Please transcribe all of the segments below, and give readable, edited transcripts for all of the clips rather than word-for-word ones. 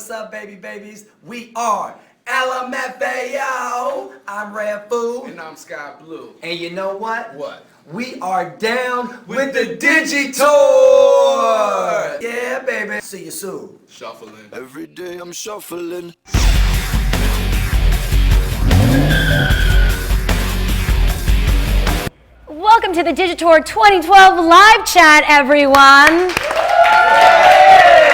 what's up, babies? We are LMFAO. I'm Red Food. And I'm Sky Blue. And you know what? What? We are down with the Digitour. Yeah, baby. See you soon. Shuffling. Every day I'm shuffling. Welcome to the Digitour 2012 live chat, everyone.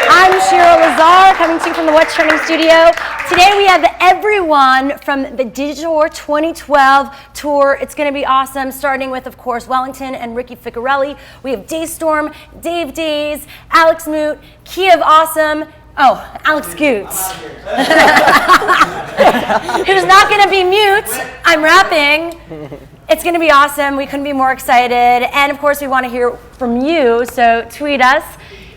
I'm Cheryl Lazar, coming to you from the What's Trending studio. Today we have everyone from the Digitour 2012 tour. It's going to be awesome, starting with, of course, Wellington and Ricky Ficarelli. We have Destorm, Dave Days, Alex Moot, Kiev Awesome. Oh, Alex Goot. Who's not going to be mute. I'm rapping. It's going to be awesome. We couldn't be more excited. And of course, we want to hear from you. So tweet us,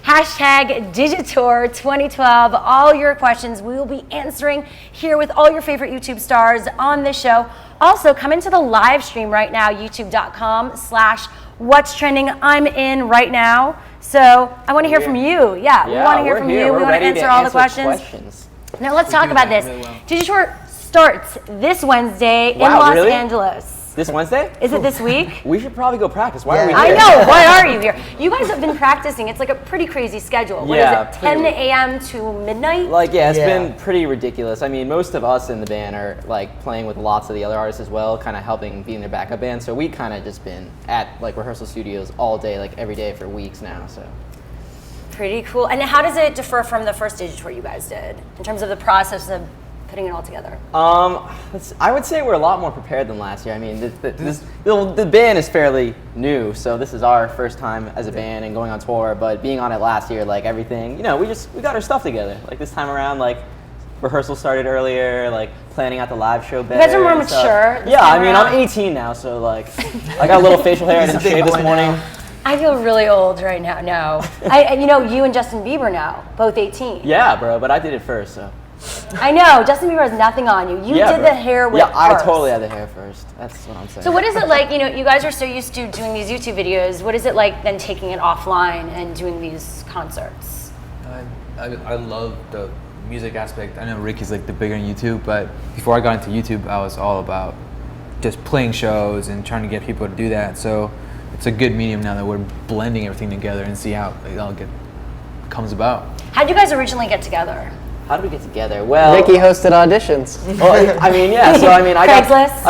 #Digitour 2012. All your questions we will be answering here with all your favorite YouTube stars on this show. Also, come into the live stream right now, youtube.com/What's Trending. I'm in right now. So I want to hear from you. Yeah, we want to hear from you. We want to answer all the questions. Now let's talk about this. Digitour starts this Wednesday in Los Angeles. This Wednesday? Is it this week? We should probably go practice. Why are we here? I know. Why are you here? You guys have been practicing. It's like a pretty crazy schedule. What is it, 10 a.m. to midnight? Like, yeah, it's been pretty ridiculous. I mean, most of us in the band are like playing with lots of the other artists as well, kind of helping be in their backup band. So we kind of just been at like rehearsal studios all day, like every day for weeks now. So pretty cool. And how does it differ from the first Digitour you guys did in terms of the process of putting it all together? I would say we're a lot more prepared than last year. I mean, the band is fairly new, so this is our first time as a band and going on tour. But being on it last year, like everything, you know, we got our stuff together. Like this time around, like rehearsal started earlier, like planning out the live show better. You guys are more mature. Yeah, I mean, I'm 18 now, so like I got a little facial hair. I didn't shave this morning. I feel really old right now. No, you know, you and Justin Bieber now, both 18. Yeah, bro, but I did it first, so. I know, Justin Bieber has nothing on you. You did the hair whip first. I totally had the hair first. That's what I'm saying. So what is it like, you know, you guys are so used to doing these YouTube videos. What is it like then taking it offline and doing these concerts? I love the music aspect. I know Ricky's like the bigger on YouTube, but before I got into YouTube, I was all about just playing shows and trying to get people to do that. So it's a good medium now that we're blending everything together and see how it all comes about. How did you guys originally get together? How did we get together? Well, Ricky hosted auditions. Well, I mean, yeah. So I mean, Craigslist?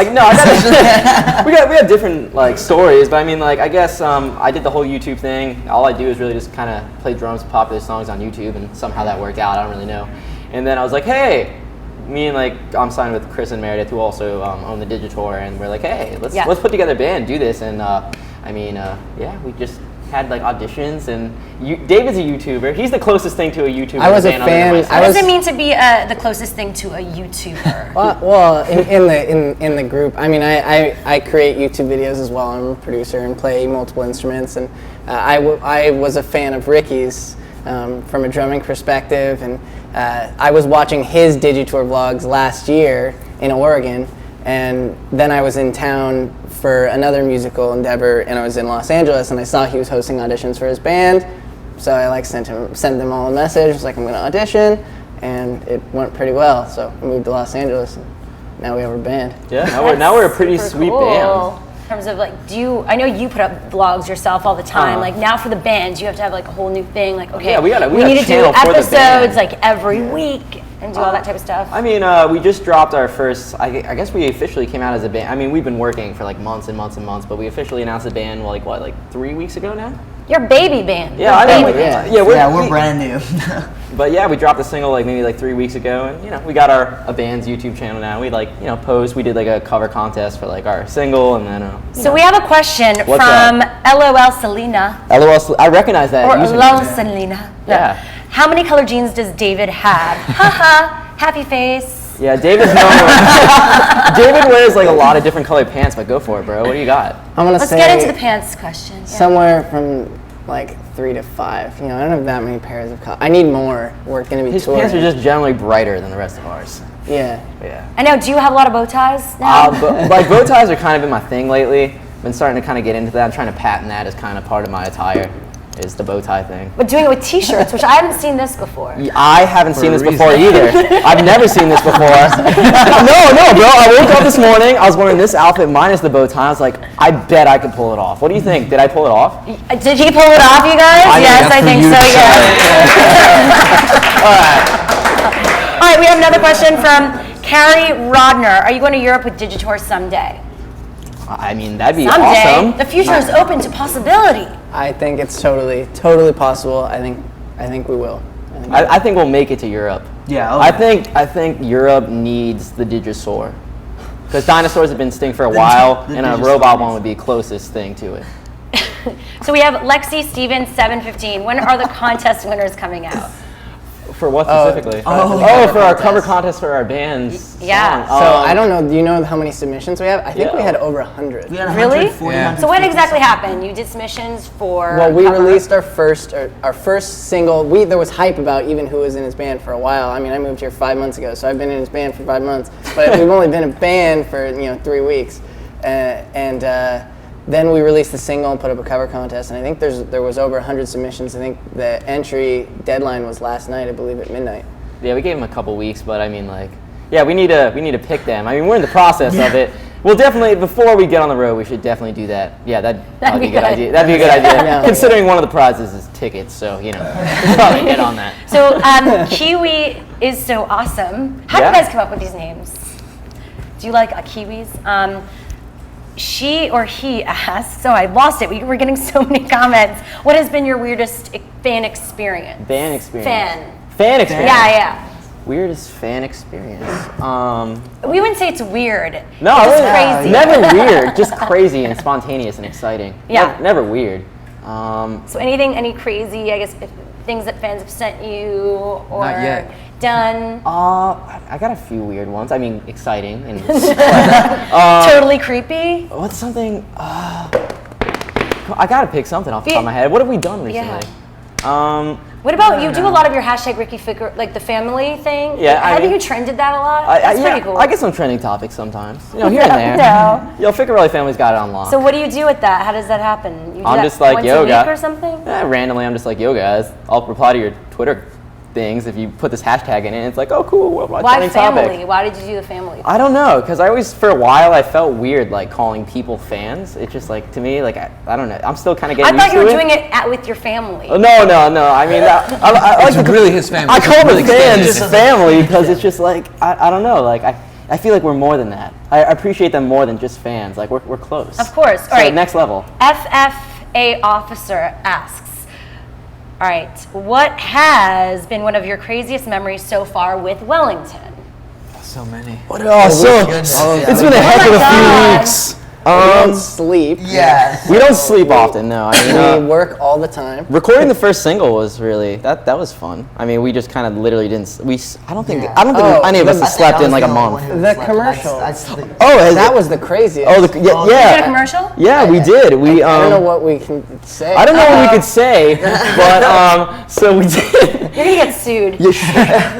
we have different like stories, but I mean, like I guess I did the whole YouTube thing. All I do is really just kind of play drums to popular songs on YouTube, and somehow that worked out. I don't really know. And then I was like, hey, me and like I'm signed with Chris and Meredith, who also own the Digitour, and we're like, hey, let's put together a band, do this, and I mean, yeah, we just had like auditions, and David's a YouTuber. He's the closest thing to a YouTuber. I was a fan. What does it mean to be the closest thing to a YouTuber? well, in the group, I mean, I create YouTube videos as well. I'm a producer and play multiple instruments, and I was a fan of Ricky's from a drumming perspective, and I was watching his Digitour vlogs last year in Oregon, and then I was in town for another musical endeavor, and I was in Los Angeles, and I saw he was hosting auditions for his band, so I like sent them all a message. I was like, I'm going to audition, and it went pretty well. So I moved to Los Angeles, and now we have our band. Yeah, now we're a pretty sweet band. In terms of like, I know you put up vlogs yourself all the time. Like now for the band, you have to have like a whole new thing. Like, okay, we need to do episodes like every week and do all that type of stuff. I mean, we just dropped our first. I guess we officially came out as a band. I mean, we've been working for like months and months and months, but we officially announced the band like 3 weeks ago now. Your baby band. Yeah, I know. We're brand new. But yeah, we dropped a single like maybe 3 weeks ago, and you know we got a band's YouTube channel now. We like post. We did like a cover contest for like our single, and then. So we have a question from LOL Selena. LOL, I recognize that. Or LOL Selena. Yeah. How many color jeans does David have? Haha. Happy face. Yeah, David wears like a lot of different colored pants, but go for it, bro. What do you got? Let's get into the pants question. Somewhere from like 3 to 5. You know, I don't have that many pairs of colors. I need more. We're going to be His touring. pants are just generally brighter than the rest of ours. Yeah. I know. Do you have a lot of bow ties now? Like bow ties are kind of been my thing lately. Been starting to kind of get into that. I'm trying to patent that as kind of part of my attire. is the bow tie thing. But doing it with t-shirts, which I haven't seen this before. I haven't seen this a before either. I've never seen this before. No, bro. I woke up this morning. I was wearing this outfit minus the bow tie. I was like, I bet I could pull it off. What do you think? Did I pull it off? Did he pull it off, you guys? Yes, I think so, yes. All right, we have another question from Carrie Rodner. Are you going to Europe with Digitour someday? I mean, that'd be Someday. awesome. The future is open to possibility. I think it's totally possible. I think we will. I think we'll make it to Europe. Yeah. I think Europe needs the Digitour. Because dinosaurs have been extinct for a while, and a robot one would be closest thing to it. So we have Lexi Stevens 715. When are the contest winners coming out? For what specifically? For our cover contest for our band's Yeah. song. So I don't know. Do you know how many submissions we have? I think we had over 100. We had Really? 140, Yeah. So what exactly happened? You did submissions for Well, we cover. released our first single. There was hype about even who was in his band for a while. I mean, I moved here 5 months ago, so I've been in his band for 5 months. But we've only been a band for 3 weeks, then we released the single and put up a cover contest. And I think there was over 100 submissions. I think the entry deadline was last night, I believe, at midnight. Yeah, we gave them a couple weeks, but I mean, like, yeah, we need to pick them. I mean, we're in the process of it. We'll definitely, before we get on the road, we should definitely do that. Yeah, that'd be a good idea. That'd be a good idea. Yeah. Considering one of the prizes is tickets, so we'll probably get on that. So Kiwi is so awesome. How do you Yeah. guys come up with these names? Do you like Kiwis? She or he asks, so I lost it. We were getting so many comments. What has been your weirdest fan experience? Fan experience. Fan. experience. Yeah. Weirdest fan experience. We wouldn't say it's weird. No, It's just really, crazy. never weird. Just crazy and spontaneous and exciting. Yeah. Never weird. So any crazy, I guess, things that fans have sent you or Not yet. done? I got a few weird ones. I mean, exciting and Totally creepy? what's something? I gotta pick something off the top of my head. What have we done recently? What about you? Do a lot of your hashtag Ricky Figure, like the family thing? Yeah, I Haven't mean- you trended that a lot? That's pretty cool. I get some trending topics sometimes. Here and there. No. Ficarelli family's got it on lock. So what do you do with that? How does that happen? You do I'm that just like, once yo, a week guy- or something? Randomly, I'm just like, yo, guys, I'll reply to your Twitter things if you put this hashtag in it. It's like, oh, cool. What about Why trending family? topic? Why did you do the family? I don't know, because I always, for a while, I felt weird, like, calling people fans. It's just, like, to me, like, I don't know. I'm still kind of I getting thought used you were to doing it with your family. No. I mean, I like It's really his family. I call them Really fans extended. family because it's just like, I don't know. Like, I feel like we're more than that. I appreciate them more than just fans. Like, we're close. Of course. So All right. next level. FFA officer asks, all right, what has been one of your craziest memories so far with Wellington? So many. It's been a heck of a God. few weeks. We don't sleep. Yeah. We don't sleep often, no. I mean, We work all the time. recording the first single was really that was fun. I mean, we just kind of literally didn't. I don't think Oh, any of us have slept in like a month. The commercial. That was the craziest. Oh, You did a yeah. commercial? Yeah, we did. We I don't know what we can say. I don't know what we could say, but so we did. You're gonna get sued.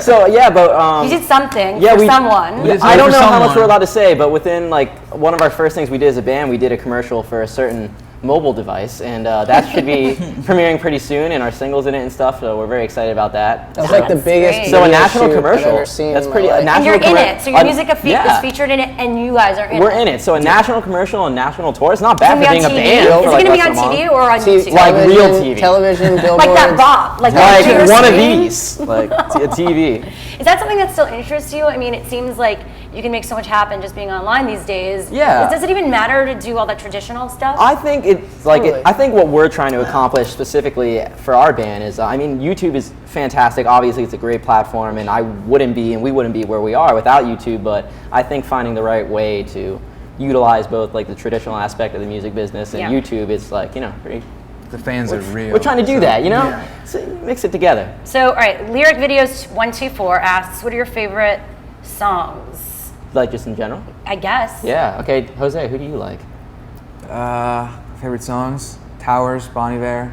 So yeah, but You did something yeah, for we- someone. did I don't for know how much someone. we're allowed to say, but within like one of our first things we did as a band, we did a commercial for a certain mobile device, and that should be premiering pretty soon, and our singles in it and stuff. So we're very excited about that. That was like the That's biggest. great. So a video national shoot commercial. I've ever seen That's in my pretty. life. A national And you're in commer- it, so your music is yeah. featured in it, and you guys are in We're it. in it. So a national commercial and national tour. It's not Is it bad gonna for be being on a TV? band. Is for it like gonna be less on than a TV month. or on YouTube? Like real TV. Television, billboards. Like that Bob, like Like computer one of screen? these, like a TV. Is that something that still interests you? I mean, it seems like you can make so much happen just being online these days. Yeah. Does it even matter to do all that traditional stuff? I think it's like Totally. I think what we're trying to accomplish specifically for our band is, I mean, YouTube is fantastic. Obviously, it's a great platform, and we wouldn't be where we are without YouTube. But I think finding the right way to utilize both like the traditional aspect of the music business and Yeah. YouTube is like pretty. The fans are real. We're trying to do so- that, Yeah. So mix it together. So, all right, Lyric Videos 124 asks, what are your favorite songs? Like just in general. I guess. Yeah. Okay, Jose, who do you like? Favorite songs? Towers, Bon Iver.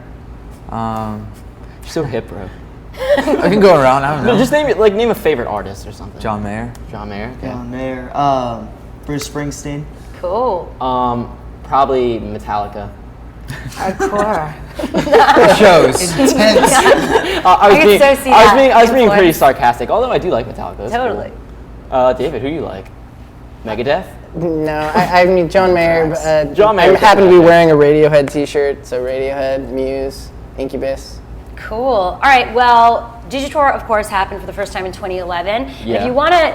You're so hip, bro. I can go around. I don't know. No, just name a favorite artist or something. John Mayer. John Mayer. Okay. Down there. Bruce Springsteen. Cool. Probably Metallica. Hardcore. Shows. Intense. I was being pretty sarcastic, although I do like Metallica. That's Totally. Cool. David, who do you like? Megadeth? No, I mean John Mayer. John Mayer. I happen to be wearing a Radiohead T-shirt, so Radiohead, Muse, Incubus. Cool. All right. Well, Digitour, of course, happened for the first time in 2011. Yeah. If you want to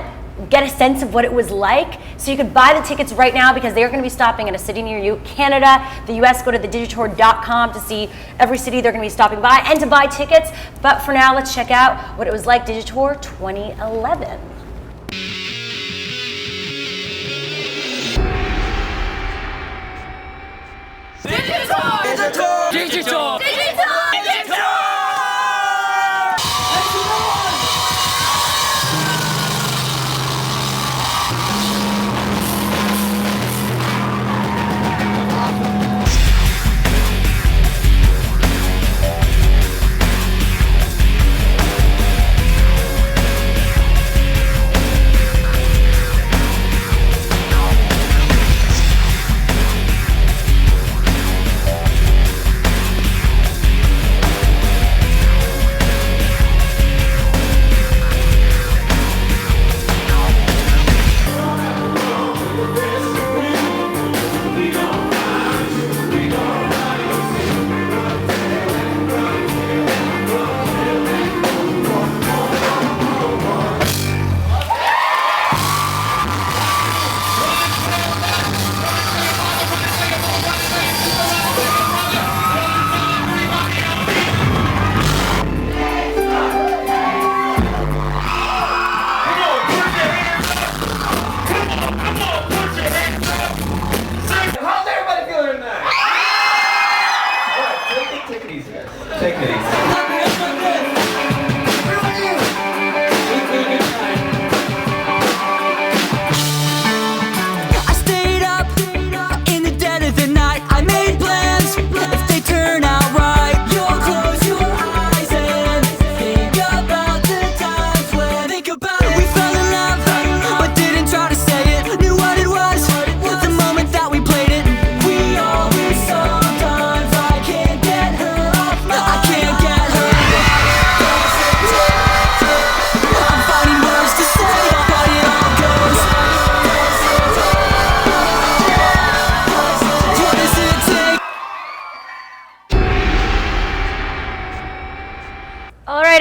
get a sense of what it was like, so you could buy the tickets right now because they're going to be stopping in a city near you. Canada, the US, go to thedigitor.com to see every city they're going to be stopping by and to buy tickets. But for now, let's check out what it was like Digitour 2011. Digitour!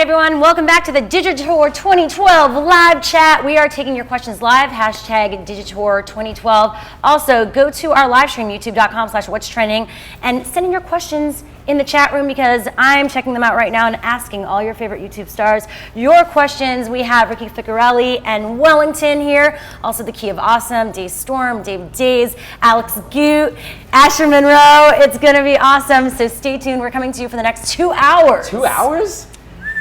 Everyone, welcome back to the Digitour 2012 live chat. We are taking your questions live, hashtag Digitour 2012. Also, go to our live stream, youtube.com/whatstrending, and send in your questions in the chat room because I'm checking them out right now and asking all your favorite YouTube stars your questions. We have Ricky Ficarelli and Wellington here, also the Key of Awesome, Destorm, Dave Days, Alex Goot, Asher Monroe. It's going to be awesome, so stay tuned. We're coming to you for the next 2 hours. 2 hours?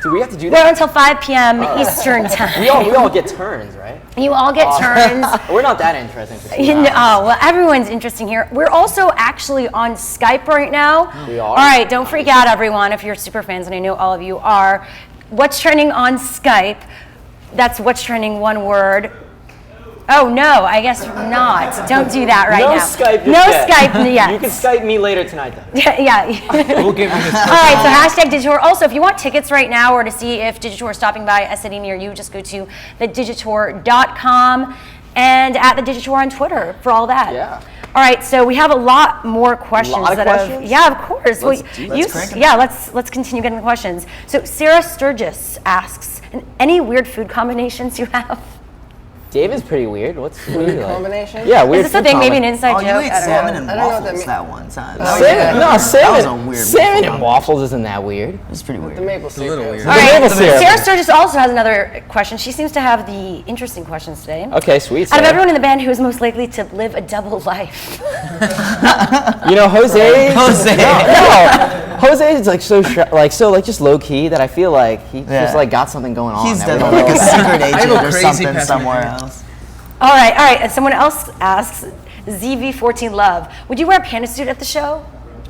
Do we have to do We're that? until 5 p.m. Eastern time. We all get turns, right? You all get turns. We're not that interesting for 2 You hours. know, oh, well, everyone's interesting here. We're also actually on Skype right now. We are? All right, don't freak out, everyone, if you're super fans, and I know all of you are. What's trending on Skype? That's what's trending, one word. Oh, no, I guess not. Don't do that right no now. Skype No yet. Skype yet. You can Skype me later tonight, though. Yeah. We'll give you this. All right, so hashtag Digitour. Also, if you want tickets right now or to see if Digitour is stopping by a city near you, just go to thedigitor.com and at the Digitour on Twitter for all that. Yeah. All right, so we have a lot more questions. A lot of questions? Yeah, of course. Let's Continue getting the questions. So Sarah Sturgis asks, any weird food combinations you have? Dave is pretty weird. What's weird? Combination? Yeah, weird. Is this a thing? Maybe an inside Oh, joke? you ate I don't salmon know. and I don't know what that waffles means. that one time. Oh, That yeah. No, was salmon. a weird Salmon one. and waffles isn't that weird. It's pretty weird. The maple a little syrup. weird. All right, maple syrup. Sarah Sturgis also has another question. She seems to have the interesting questions today. Okay, sweet. Out of Sarah. everyone in the band, who is most likely to live a double life? You know, Jose. Jose. No, Jose is like so just low key that I feel like he just like got something going on. He's that we definitely don't like a know about. secret have a agent or crazy something past somewhere memory. else. All right. Someone else asks, ZV14 Love, would you wear a panda suit at the show?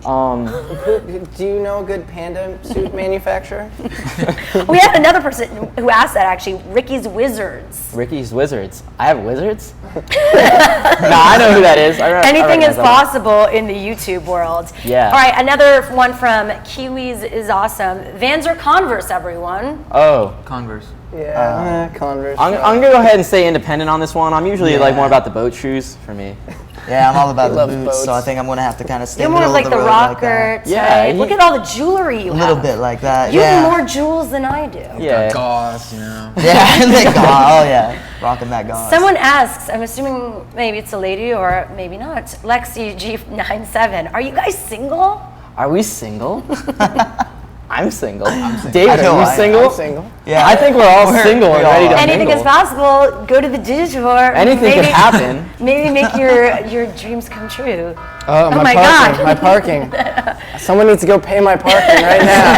Do you know a good panda suit manufacturer? We have another person who asked that actually. Ricky's Wizards. Ricky's Wizards. I have wizards? No, I know who that is. Anything is possible in the YouTube world. Yeah. All right, another one from Kiwis is awesome. Vans or Converse, everyone? Oh. Converse. Yeah, Converse. I'm going to go ahead and say independent on this one. I'm usually like more about the boat shoes for me. Yeah, I'm all about the love boots, boats. so I think I'm gonna have to kind of stay You're middle more of like the the road rocker like that. type. Look at all the jewelry you have. A little bit like that. You yeah. have more jewels than I do. Yeah. Gauze, you know. Yeah, they gone. Oh yeah, rocking that gauze. Someone asks, I'm assuming maybe it's a lady or maybe not, Lexi G97, are you guys single? Are we single? I'm single. David, I know, are you single? I'm single. Yeah. I think we're all single and ready to Anything mingle. is possible. Go to the Digitour. Anything maybe, can happen. Maybe make your dreams come true. Oh, my parking, God. my parking. Someone needs to go pay my parking right now.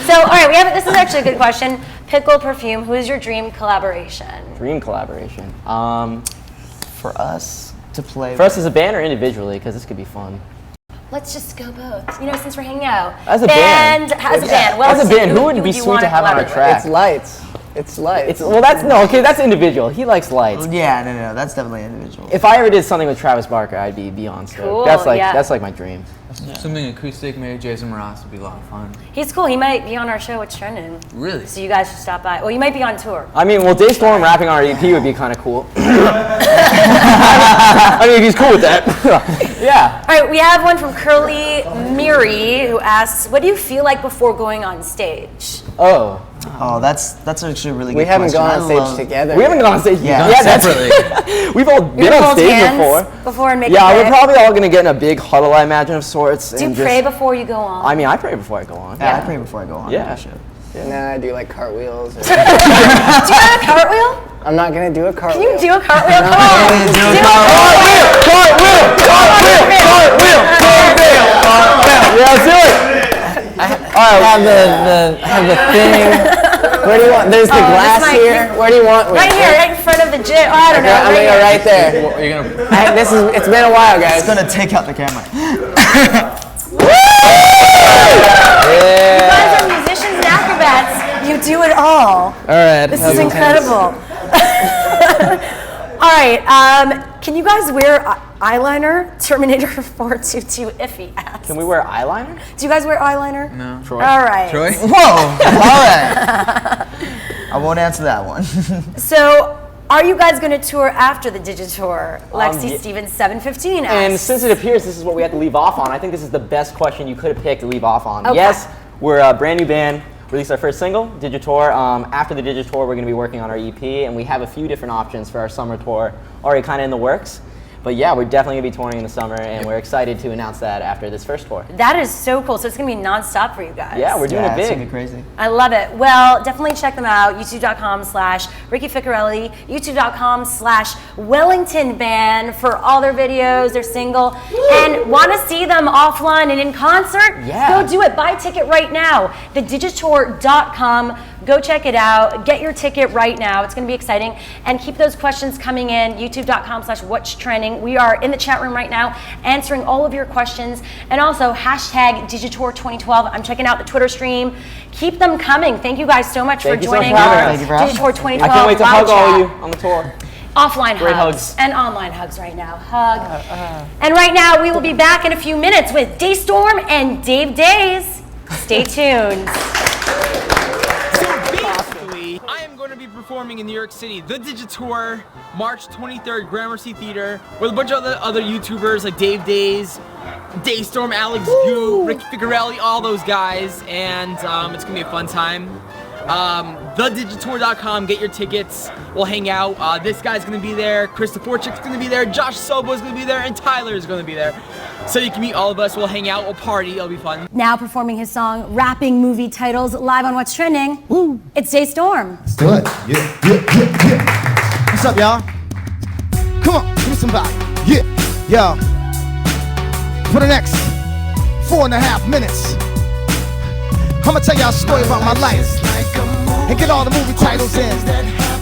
So, all right, this is actually a good question. Pickle Perfume, who is your dream collaboration? Dream collaboration. For us to play. For us as a band or individually, because this could be fun. Let's just go both. You know, since we're hanging out. As a band. As a band. Well, As a band, who would be sweet to have on our track? It's lights. It's lights. That's individual. He likes lights. Yeah, no, that's definitely individual. If I ever did something with Travis Barker, I'd be beyond stoked. Cool, That's yeah. like my dream. Something acoustic, maybe Jason Mraz would be a lot of fun. He's cool. He might be on our show. What's trending? Really? So you guys should stop by. Well, you might be on tour. I mean, Destorm rapping on our EP would be kind of cool. I mean, if he's cool with that. Yeah. All right, we have one from Curly Miri who asks, what do you feel like before going on stage? Oh. Oh, that's actually a really good We haven't question. gone on stage together. We haven't gone on stage. Yeah. Separately. We've all been on stage before. And make Yeah, a we're prayer? probably all gonna get in a big huddle, I imagine, of sorts. Do you and pray just, before you go on? I mean, I pray before I go on. Yeah, I pray before I go on. Yeah. Show. Nah, I do like cartwheels. Do you have a cartwheel? I'm not gonna do a cartwheel. Can you do a cartwheel? Come on. Yeah, let's do it. Have the thing. Where do you want? There's the glass might- here. Where do you want me? Right here, right in front of the gym. Oh, I don't know. I'm gonna go right there. You're gonna. It's been a while, guys. It's gonna take out the camera. You guys are musicians and acrobats. You do it all. All right. This is incredible. All right, can you guys wear eyeliner? Terminator 422 iffy asks. Can we wear eyeliner? Do you guys wear eyeliner? No. Troy. All right. Troy? Whoa! All right. I won't answer that one. So, are you guys going to tour after the Digitour? Lexi yeah. Stevens 715 asks. And since it appears this is what we have to leave off on, I think this is the best question you could have picked to leave off on. Okay. Yes, we're a brand new band. Released our first single, Digitour. After the Digitour, we're going to be working on our EP, and we have a few different options for our summer tour already kind of in the works. But yeah, we're definitely going to be touring in the summer, and we're excited to announce that after this first tour. That is so cool. So it's going to be nonstop for you guys. Yeah, we're doing Yeah, it it's big. gonna be crazy. I love it. Well, definitely check them out. YouTube.com/Ricky Ficarelli, YouTube.com/Wellington Band for all their videos, their single. And want to see them offline and in concert? Yeah. Go do it. Buy a ticket right now. Thedigitour.com. Go check it out. Get your ticket right now. It's going to be exciting. And keep those questions coming in. YouTube.com/What's Trending. We are in the chat room right now answering all of your questions. And also Digitour 2012. I'm checking out the Twitter stream. Keep them coming. Thank you guys so much Thank for you so much joining for having our us. Thank you for having Digitour us. 2012 I can't wait to live hug all of chat. you on the tour. Offline Great hugs hugs. and online hugs right now. Hug. And right now we will be back in a few minutes with Destorm and Dave Days. Stay tuned. Basically, I am going to be performing in New York City, the Digitour, March 23rd, Gramercy Theater, with a bunch of other YouTubers like Dave Days, Destorm, Alex Goot, Ricky Ficarelli, all those guys, and it's going to be a fun time. Thedigitour.com, get your tickets, we'll hang out. This guy's going to be there, Chris Forchik's going to be there, Josh Sobo's going to be there, and Tyler's going to be there. So you can meet all of us, we'll hang out, we'll party, it'll be fun. Now performing his song, rapping movie titles live on What's Trending. Woo. It's Destorm. Let's do it. Yeah. What's up, y'all? Come on, give me some vibe. Yeah. Yo. For the next 4.5 minutes, I'ma tell y'all a story about my life and get all the movie titles in.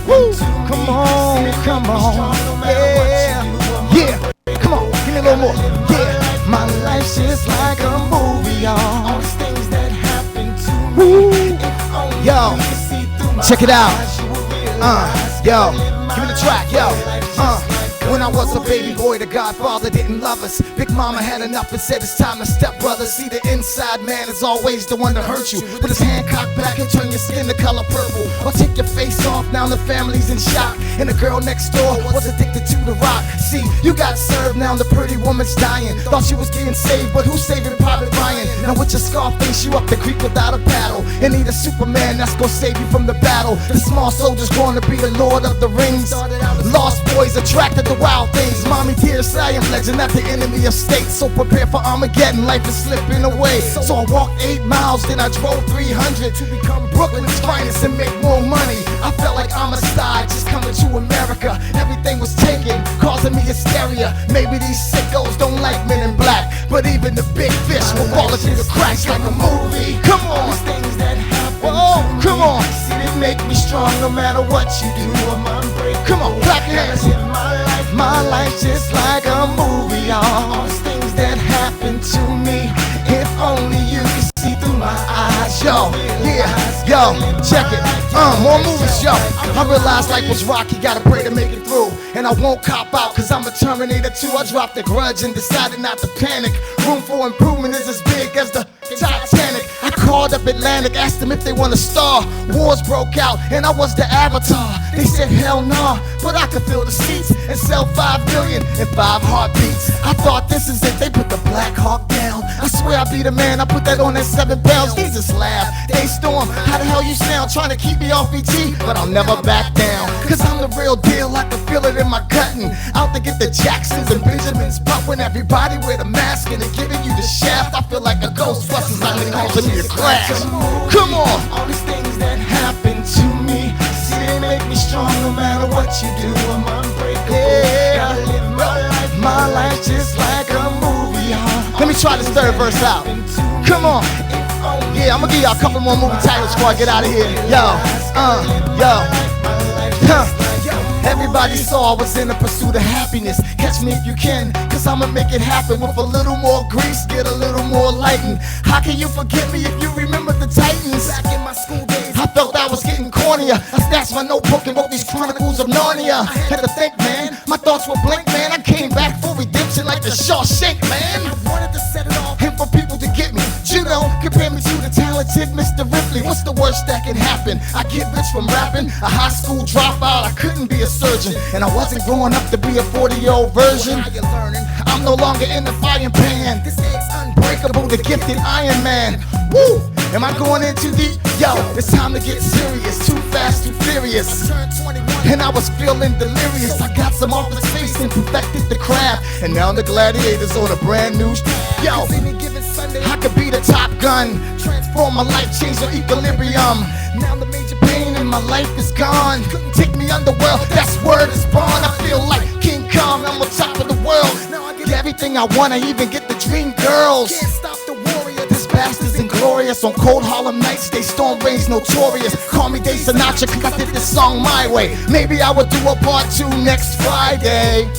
Woo! Come on, come on. Yeah. Yeah. Come on, give me a little more. Yeah. My life's just like a movie, y'all. All these things that happen to me. If only yo, you can see through my check it out. Yo, give me the track, yo. When I was a baby boy, the Godfather didn't love us. Big Mama had enough and said it's time to step brothers. See, the inside man is always the one to hurt you. Put his hand cocked back and turn your skin the color purple. Or take your face off, now the family's in shock. And the girl next door was addicted to the rock. See, you got served, now the pretty woman's dying. Thought she was getting saved, but who's saving Private Ryan? Now with your scar face, you up the creek without a paddle. And need a Superman that's gonna save you from the battle. The small soldier's gonna be the Lord of the Rings. Lost boys attracted to wild things. Mommy dears, I am legend, not the enemy of state. So prepare for Armageddon, life is slipping away. So I walked 8 miles, then I drove 300 to become Brooklyn's finest and make more money. I felt like I'm a star, just coming to America. Everything was taken, causing me hysteria. Maybe these sickos don't like men in black, but even the big fish will fall through the cracks like a movie. Come on, these things that happen. Whoa, come on. See, they make me strong no matter what you do. I'm unbreakable. Come on, clap your hands. My life's just like a movie, y'all. All these things that happen to me. If only you could see through my eyes, yo. Yeah, yo, check it. More movies, yo. I realized life was rocky, gotta pray to make it through. And I won't cop out, cause I'm a Terminator 2. I dropped the grudge and decided not to panic. Room for improvement is as big as the Titanic. I called up Atlantic, asked them if they want a star. Wars broke out, and I was the avatar. They said hell nah, but I could fill the seats and sell 5 billion in 5 heartbeats. I thought this is it, they put the Black Hawk down. I swear I be the man, I put that on at 7 pounds. They just laugh, Destorm, how the hell you sound? Trying to keep me off BT, but I'll never back down. Cause I'm the real deal, I can feel it in my gut. And out to get the Jacksons and Benjamins, pumping everybody with a mask and giving you the shaft. I feel like a Ghostbusters, I'm in your class. Come on, all these things that happen to me. See, they make me strong no matter what you do. I'm unbreakable. Yeah, gotta live my life. My life's just like a movie. Let me try this third verse out. Come on. Yeah, I'm gonna give y'all a couple more movie titles before I get out of here. Everybody saw I was in the pursuit of happiness. Catch me if you can, cause I'ma make it happen with a little more grease, get a little more lightened. How can you forget me if you remember the Titans? Back in my school days, I felt I was getting cornier. I snatched my notebook and wrote these Chronicles of Narnia. Had to think, man, my thoughts were blank, man. I came back for redemption like the Shawshank, man. I wanted to set it off and for people to get me. You know, compare me to the talented Mr. Ripley. What's the worst that can happen? I get rich from rapping, a high school dropout. I couldn't be a surgeon, and I wasn't growing up to be a 40-year-old version. I'm no longer in the frying pan. This egg's unbreakable, the gifted Iron Man. Woo! Am I going in too deep? Yo, it's time to get serious. Too fast, too furious. And I was feeling delirious. I got some off his face and perfected the craft. And now the gladiators on a brand new yo, I could be the Top Gun. Transform my life, change the equilibrium. Now the major pain in my life is gone. Couldn't take me underworld, that's word is born. I feel like King Kong, I'm on top of the world. Now I get everything I want, I even get the dream girls. Can't stop the warrior, this bastard's inglorious. On cold Harlem nights, Destorm reigns notorious. Call me Day Sinatra, cause I did this song my way. Maybe I would do a part 2 next Friday.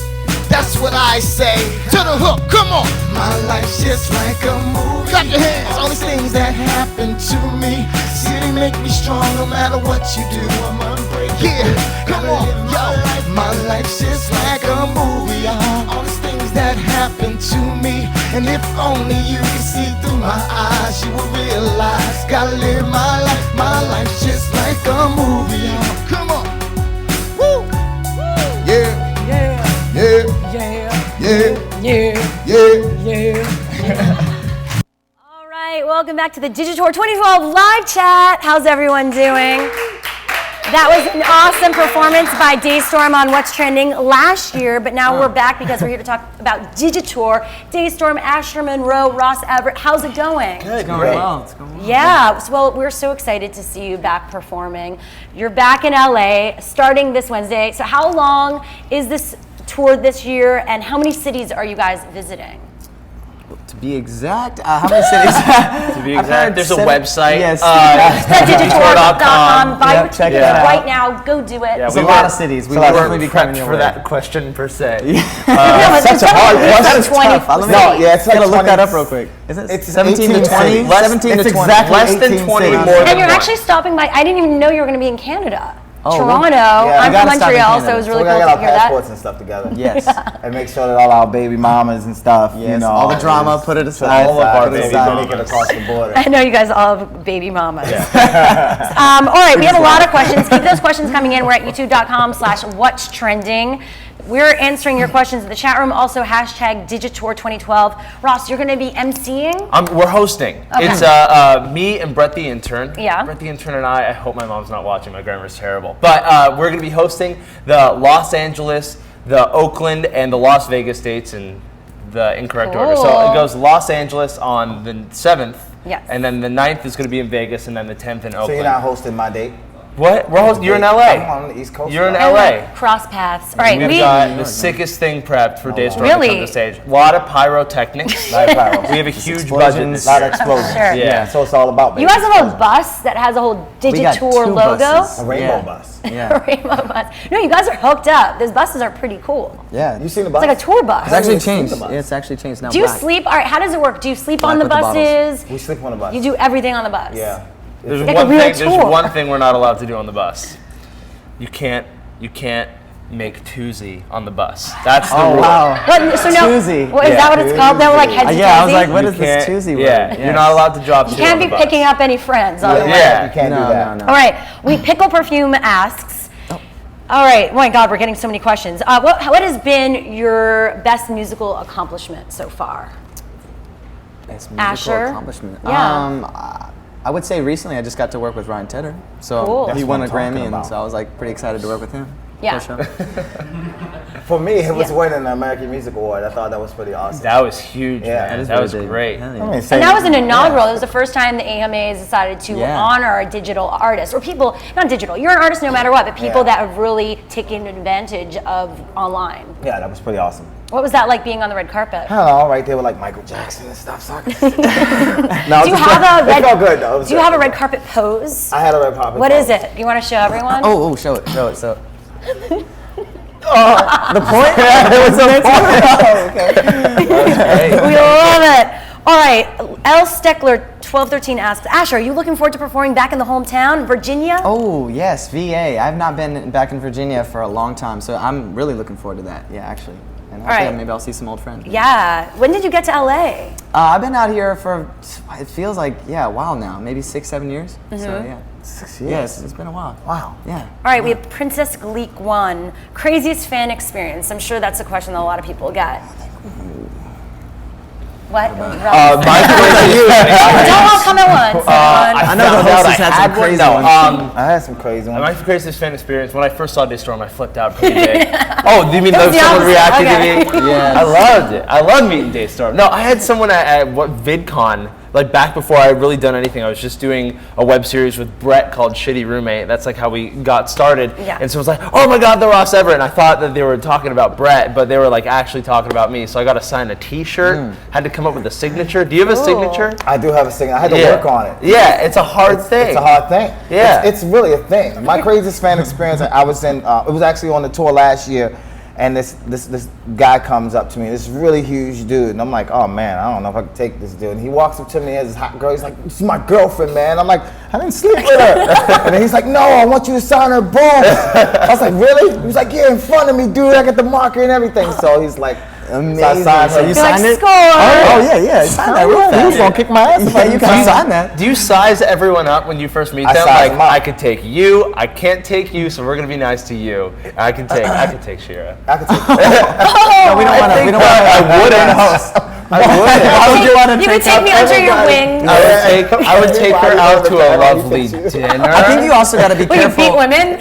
That's what I say. To the hook, come on. My life's just like a movie. Clap your hands. All these things that happen to me. See, they make me strong no matter what you do. I'm unbreakable. Yeah, come on, yo. My life's just like a movie. All these things that happen to me. And if only you could see through my eyes, you will realize. Gotta live my life. My life's just like a movie. Come on. Woo. Yeah. Yeah, yeah, yeah, yeah, yeah. All right, welcome back to the Digitour 2012 live chat. How's everyone doing? That was an awesome performance by Destorm on What's Trending last year, but now we're back because we're here to talk about Digitour. Destorm, Asher Monroe, Ross Everett. How's it going? Good, It's going great. well. It's going well. Yeah, well, we're so excited to see you back performing. You're back in LA starting this Wednesday. So how long is this tour this year, and how many cities are you guys visiting? To be exact, how many cities? To be I've heard exact, there's a seven- website. Yes. Digitour.com. Buy your check tickets it out. right now. Go do it. Yeah, It's we a lot weren't- of cities. We so will we definitely weren't be coming prepped your for way. that question per se. No, it's Such a hard question. It's 20. No, yeah, it's like gotta look 20 that up real quick. Is it It's 17 to 18 20? cities. 17 to It's 20. exactly Less than 18 20 cities. more than And you're one. actually stopping by. I didn't even know you were going to be in Canada. Oh, Toronto. Yeah. I'm You from gotta stop in Montreal, so Canada. it was So really we cool gotta to get hear our that. passports and stuff together. Yes. And make sure that all our baby mamas and stuff, you Yes, know. all the drama, put it aside. All of our Put it baby aside. make it across the border. I know you guys all have baby mamas. All right, we have a lot of questions. Keep those questions coming in. We're at youtube.com/what's trending. We're answering your questions in the chat room. Also, hashtag Digitour 2012. Ross, you're going to be emceeing? We're hosting. Okay. It's me and Brett the intern. Yeah. Brett the intern and I hope my mom's not watching. My grammar's terrible. But we're going to be hosting the Los Angeles, the Oakland, and the Las Vegas dates in the incorrect order. So Cool. it goes Los Angeles on the 7th. Yes. And then the 9th is going to be in Vegas, and then the 10th in So Oakland. you're not hosting my date? What? We're hosting. You're in I'm LA. on the East Coast. You're in now. LA. Cross paths. All right, We've we got the sickest thing prepped for Destorm to Really? come to stage. A lot of pyrotechnics. Lot of pyros. We have a huge budget this A lot of year. explosions. Sure. Yeah. So it's all about you guys have a bus that has a whole We got Digitour 2 logo. buses. a rainbow Yeah. bus. Yeah. Rainbow bus. No, you guys are hooked up. Those buses are pretty cool. Yeah. You seen the bus? It's like a tour bus. It's actually I've never seen changed. the bus. Yeah, it's actually changed now. Do you black. sleep? All right, how does it work? Do you sleep on Black the with the bottles. buses? We sleep on the bus. You do everything on the bus? Yeah. There's Like a one real thing. tour. There's one thing we're not allowed to do on the bus. You can't make toozy on the bus. That's the Oh, rule. wow. What, so no, Choosy. what, is that what it's called? They were like headsy Yeah, I was toesy? like, what You is this can't- choosy word? Yeah, Yes. you're not allowed to drop You two can't on be the bus. picking up any friends on the way. Yeah. You can't do that. No. All right, we Pickle Perfume asks. All right, oh my God, we're getting so many questions. What has been your best musical accomplishment so far? Best musical Asher? accomplishment. Yeah. I would say recently I just got to work with Ryan Tedder. So Cool. he That's won what a I'm talking Grammy, and about. so I was like pretty excited to work with him. Yeah. For sure. For me, it was Yeah. winning the American Music Award. I thought that was pretty awesome. That was huge, Yeah. man. That That was really big. great. Hell yeah. I mean, And that was an inaugural. It was the first time the AMAs decided to Yeah. honor a digital artist, or people, not digital, you're an artist no matter what, but people Yeah. that have really taken advantage of online. Yeah, that was pretty awesome. What was that like being on the red carpet? I don't know, right there with like Michael Jackson and stuff. So I could- no, Do you just- have a red? It felt good though. It was Do you good. have a red carpet pose? I had a red carpet. What is pose. it? You want to show everyone? Oh, show it. So. The point? It was a point. We love it. All right, L. Steckler 1213 asks, Asher, are you looking forward to performing back in the hometown, Virginia? Oh yes, VA. I've not been back in Virginia for a long time, so I'm really looking forward to that. Yeah, actually. And hopefully right. maybe I'll see some old friends. Yeah. When did you get to LA? I've been out here for, it feels like, a while now, maybe 6-7 years. Mm-hmm. So yeah. 6 years. Yes, it's been a while. Wow. Yeah. All right, we have Princess Gleek 1. Craziest fan experience. I'm sure that's a question that a lot of people get. What? My Don't all come at once. everyone. I know the found out hostess I had some had one. crazy No, ones. I had some crazy ones. My craziest fan experience, when I first saw Destorm, I flipped out pretty big. Oh, do you mean It was the someone opposite. reacted Okay. to me? Yes. I loved it. I loved meeting Destorm. No, I had someone at what VidCon, like back before I had really done anything. I was just doing a web series with Brett called Shitty Roommate. That's like how we got started. Yeah. And so it was like, oh my God, the Ross Everett. And I thought that they were talking about Brett, but they were like actually talking about me. So I got to sign a t-shirt, had to come up with a signature. Do you have a Cool. signature? I do have a singer. I had to Yeah. work on it. Yeah, it's a hard thing. It's a hard thing. Yeah. It's really a thing. My craziest fan experience, I was in, it was actually on the tour last year, and this guy comes up to me, this really huge dude, and I'm like, oh man, I don't know if I can take this dude. And he walks up to me as this hot girl, he's like, this is my girlfriend, man. I'm like, I didn't sleep with her. And then he's like, no, I want you to sign her boobs. I was like, really? He was like, yeah, in front of me, dude, I got the marker and everything. So he's like, Amazing. So I signed her. So you You're like, signed it? score! Oh yeah. Sign that real fast. He was gonna kick my ass if I Yeah, didn't you sign can it. sign that. Do you size everyone up when you first meet I them? size Like, them up. I could take you, I can't take you, so we're gonna be nice to you. I can take Shira. I could take No, we don't want to. We don't want to. I wouldn't. I wouldn't. Why would you want to You can take me under your wing. I would take her out to a lovely dinner. I think you also got to be Will you beat careful. women?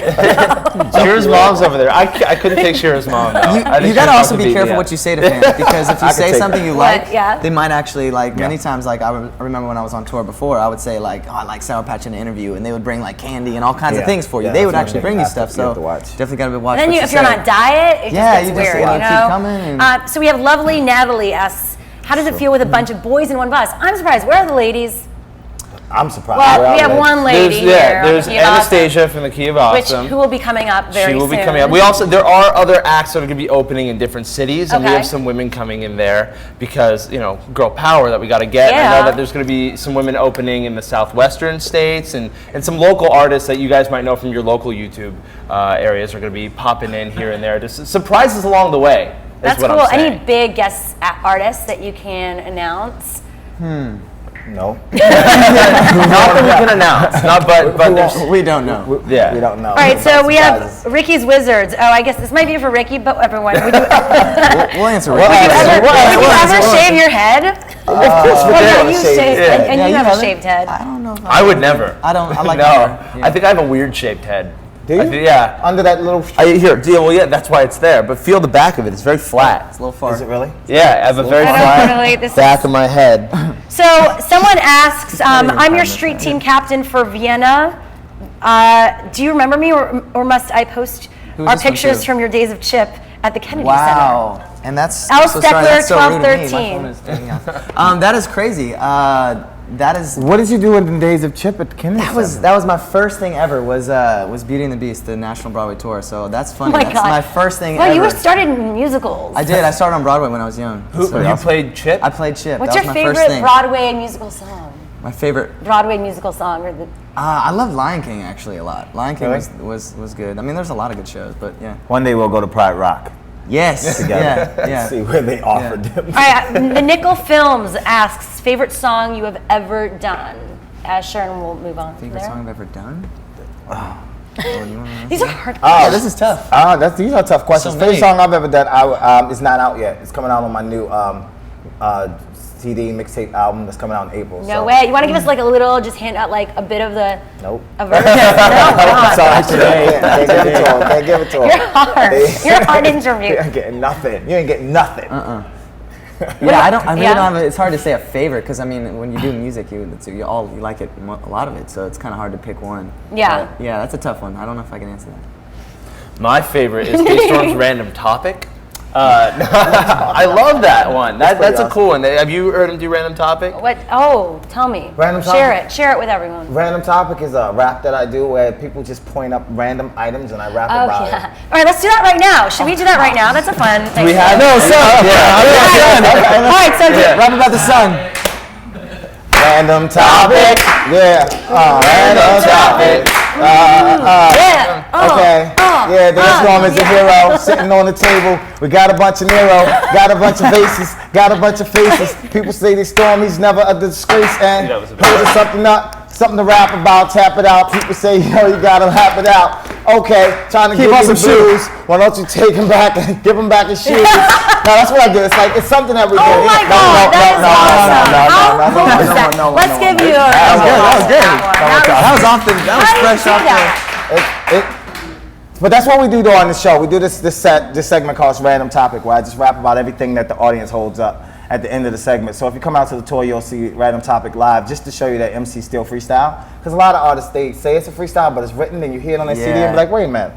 Shira's mom's over there. I couldn't take Shira's mom. though. I think You got to Shira's also mom be could beat careful me what up. you say to fans, because if you could say take something that. you What? like, Yeah. they might actually like. Many times, like I remember when I was on tour before, I would say like, oh, I like Sour Patch in the interview, and they would bring like candy and all kinds of Yeah. things for you. Yeah, they would that's actually one bring thing you you stuff. have So to watch. definitely got to be watching. Then what if you're say. on a diet, it Yeah, just you gets just weird, wanna you keep know? coming and- So we have lovely Natalie asks, How does it feel with a bunch of boys in one bus? I'm surprised. Where are the ladies? I'm surprised. Well, we have one lady here. There's on the Key of Anastasia from the Key of Awesome. who will be coming up very soon. She will be coming up. There are other acts that are going to be opening in different cities, and we have some women coming in there because, girl power that we got to get. Yeah. I know that there's going to be some women opening in the southwestern states, and some local artists that you guys might know from your local YouTube areas are going to be popping in here and there. Just surprises along the way. That's what cool. I'm saying. Any big guest artists that you can announce? No. Not that we can announce. But we don't know. We don't know. All right, so we have Ricky's Wizards. Oh, I guess this might be for Ricky, but everyone. Would you, We'll answer. would you ever shave your head? Of course, Well, you shave, Yeah. and Yeah, you you have a haven't? shaved head. I don't know. I would never. I don't. I like No, hair. Yeah. I think I have a weird shaped head. Do you? Yeah. Under that little. Yeah, that's why it's there. But feel the back of it. It's very flat. It's a little far. Is it really? Yeah, I have a very I don't flat really- this back is- of my head. So someone asks, I'm your street team captain for Vienna. Do you remember me, or must I post Who's our this one pictures to? from your days of chip at the Kennedy Wow. And that's Al I'm so sorry, that's so Steckler, rude of me. My 1213. phone is dinging out. That is crazy. That is. What did you do in the days of Chip at Kennedy? That was my first thing ever. Was Beauty and the Beast, the National Broadway tour. So that's Oh funny. my That's God. my first thing Well, ever. you were started in musicals. I did. I started on Broadway when I was young. You played Chip? I played Chip. What's that your was my first favorite thing. Broadway musical song? My favorite. Broadway musical song, or the I love Lion King actually a lot. Lion King Really? was good. I mean, there's a lot of good shows, but yeah. One day we'll go to Pride Rock Yes. together. Yeah. See where they offered them. All right, the Nickel Films asks, favorite song you have ever done? Asher, and we'll move on from Favorite there. song I've ever done? These are hard. Yeah, this is tough. These are tough questions. So Favorite many. song I've ever done is not out yet. It's coming out on my new CD mixtape album that's coming out in April. No way. You want to give us like a little, just hand out like a bit of the Nope. a verse? No, God. Sorry, today. Can't give it to him. Can't give it to him. You're hard. You're a hard interview. You ain't getting nothing. You ain't getting nothing. Yeah, I really Yeah. don't have. It's hard to say a favorite because I mean, when you do music, you like it a lot of it, so it's kind of hard to pick one. Yeah. But, yeah, that's a tough one. I don't know if I can answer that. My favorite is Destorm's Random Topic. I love that one. That's a cool one. Have you heard him do Random Topic? What? Oh, tell me. Random Share topic? it. Share it with everyone. Random Topic is a rap that I do where people just point up random items and I rap Oh about yeah. it. All right, let's do that right now. Should we do that right now? That's a fun thing. We have No, son. All right, so Rap about the sun. Random Topic. Yeah. Random Topic. yeah. Okay. Yeah, Destorm is a hero sitting on the table. We got a bunch of Nero, got a bunch of vases, got a bunch of faces. People say Destorm, he's never a disgrace, and That was a here's something to rap about, tap it out. People say, yo, you gotta rap it out. Okay, trying to Keep give on you some the blues. Why don't you take him back and give him back his shoes? No, that's what I do. It's something that we do. Oh my God, that is awesome. How cool is that? no, Let's give you a That was good. That was good. That was That was fresh off the. But that's what we do though on the show. We do this segment called Random Topic, where I just rap about everything that the audience holds up at the end of the segment. So if you come out to the tour, you'll see Random Topic live, just to show you that MC still freestyle. Because a lot of artists, they say it's a freestyle, but it's written, and you hear it on their CD and be like, wait a minute.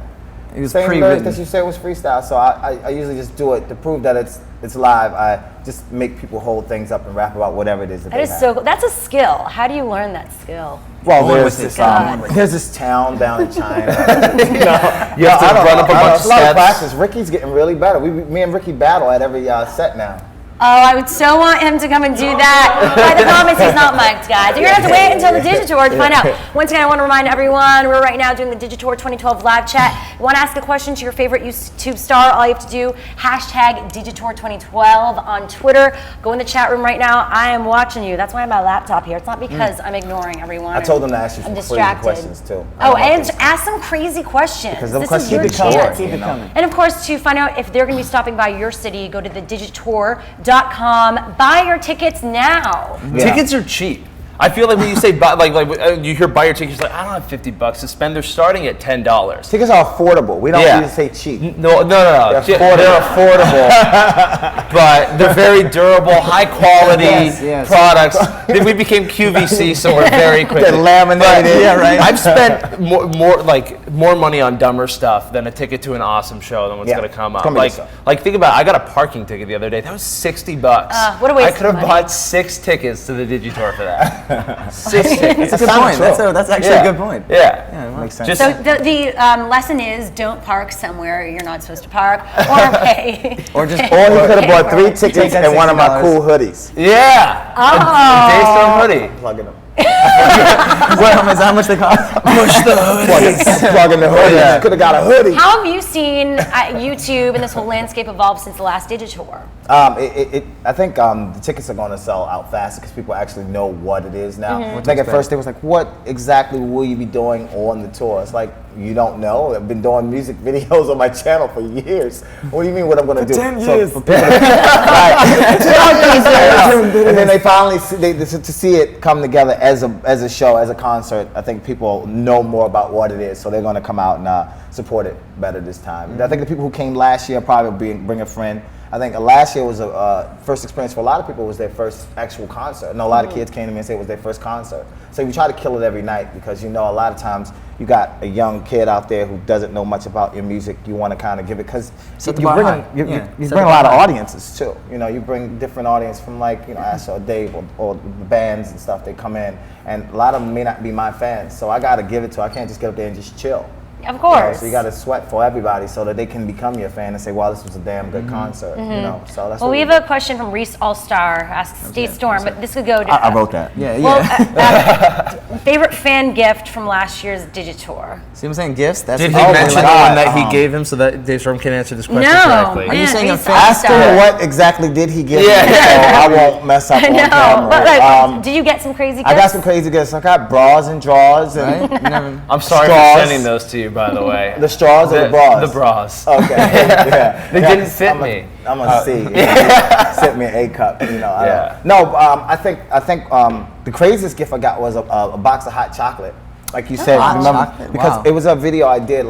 It was Same lyrics pre-written. that you said was freestyle. So I usually just do it to prove that it's live. I just make people hold things up and rap about whatever it is that That they is have. so cool. That's a skill. How do you learn that skill? Well, Born there's with it. this, there's this town down in China. You have to run up a bunch of It's a lot of steps. practice. Ricky's getting really better. Me and Ricky battle at every set now. Oh, I would so want him to come and do that. But the problem is he's not mic'd, guys. You're going to have to wait until the Digitour to find out. Once again, I want to remind everyone, we're right now doing the Digitour 2012 live chat. You want to ask a question to your favorite YouTube star, all you have to do, hashtag Digitour 2012 on Twitter. Go in the chat room right now. I am watching you. That's why I have my laptop here. It's not because I'm ignoring everyone. I told them to ask you I'm some crazy distracted. questions too. Oh, and ask some crazy questions. Because them This questions is your keep it coming. chance. Keep it coming. And of course, to find out if they're going to be stopping by your city, go to thedigitour.com. Buy your tickets now. Tickets are cheap. I feel like when you say you hear buy your tickets, like I don't have $50 to spend. They're starting at $10. Tickets are affordable. We don't need to say cheap. No. They're affordable, but they're very durable, high quality products. Then we became QVC, so we're very quick. They're laminated. Yeah, right. I've spent more money on dumber stuff than a ticket to an awesome show than what's gonna come up. Like think about it. I got a parking ticket the other day. That was $60. What a waste I could have of money. bought 6 tickets to the Digitour for that. 6 tickets. That's a good point. That's actually a good point. Yeah. Makes sense. Just So the lesson is don't park somewhere you're not supposed to park, or pay. Or just Or he could have bought 3 Take tickets that and one of my $60. cool hoodies. yeah. Oh. Destorm hoodie. Plugging them. How much they cost? Push the hoodie. Plugging the hoodie. Yeah. Could have got a hoodie. How have you seen YouTube and this whole landscape evolve since the last Digitour? I think the tickets are going to sell out fast because people actually know what it is now. I think at first they was like, what exactly will you be doing on the tour? It's like, you don't know. I've been doing music videos on my channel for years. What do you mean what I'm going to do? 10 years. For people and then they finally to see it come together as a show, as a concert. I think people know more about what it is, so they're going to come out and support it better this time. I think the people who came last year probably bring a friend. I think last year was a first experience for a lot of people. Was their first actual concert. And a lot of kids came to me and said it was their first concert. So we try to kill it every night because a lot of times you got a young kid out there who doesn't know much about your music. You want to kind of give it because you bring a lot of audiences too. You bring different audience from Ash or Dave or the bands and stuff. They come in and a lot of them may not be my fans. So I got to give it to. I can't just get up there and just chill. Of course. So you got to sweat for everybody so that they can become your fan and say, "Wow, this was a damn good concert." So that's. Well, we have a question from Reese Allstar. Asks Destorm, but this could go to. I wrote that. Yeah. Favorite fan gift from last year's Digitour? See what I'm saying? Gifts? That's Did he oh, mention the God. one that he gave him so that Destorm can answer this question No. correctly? Are you saying a Reese fan? Ask Allstar. him what exactly did he give me, so I won't mess up on No, camera. but did you get some crazy gifts? I got some crazy gifts. I got bras and drawers and Right? I'm sorry Straws. for sending those to you, by the way. the straws or the bras. The bras. Okay. Yeah. They didn't fit me. I'm gonna see. Sent me an A cup. I Yeah. don't. No, I think the craziest gift I got was a box of hot chocolate. Like you said, Hot remember? chocolate, Because wow. it was a video I did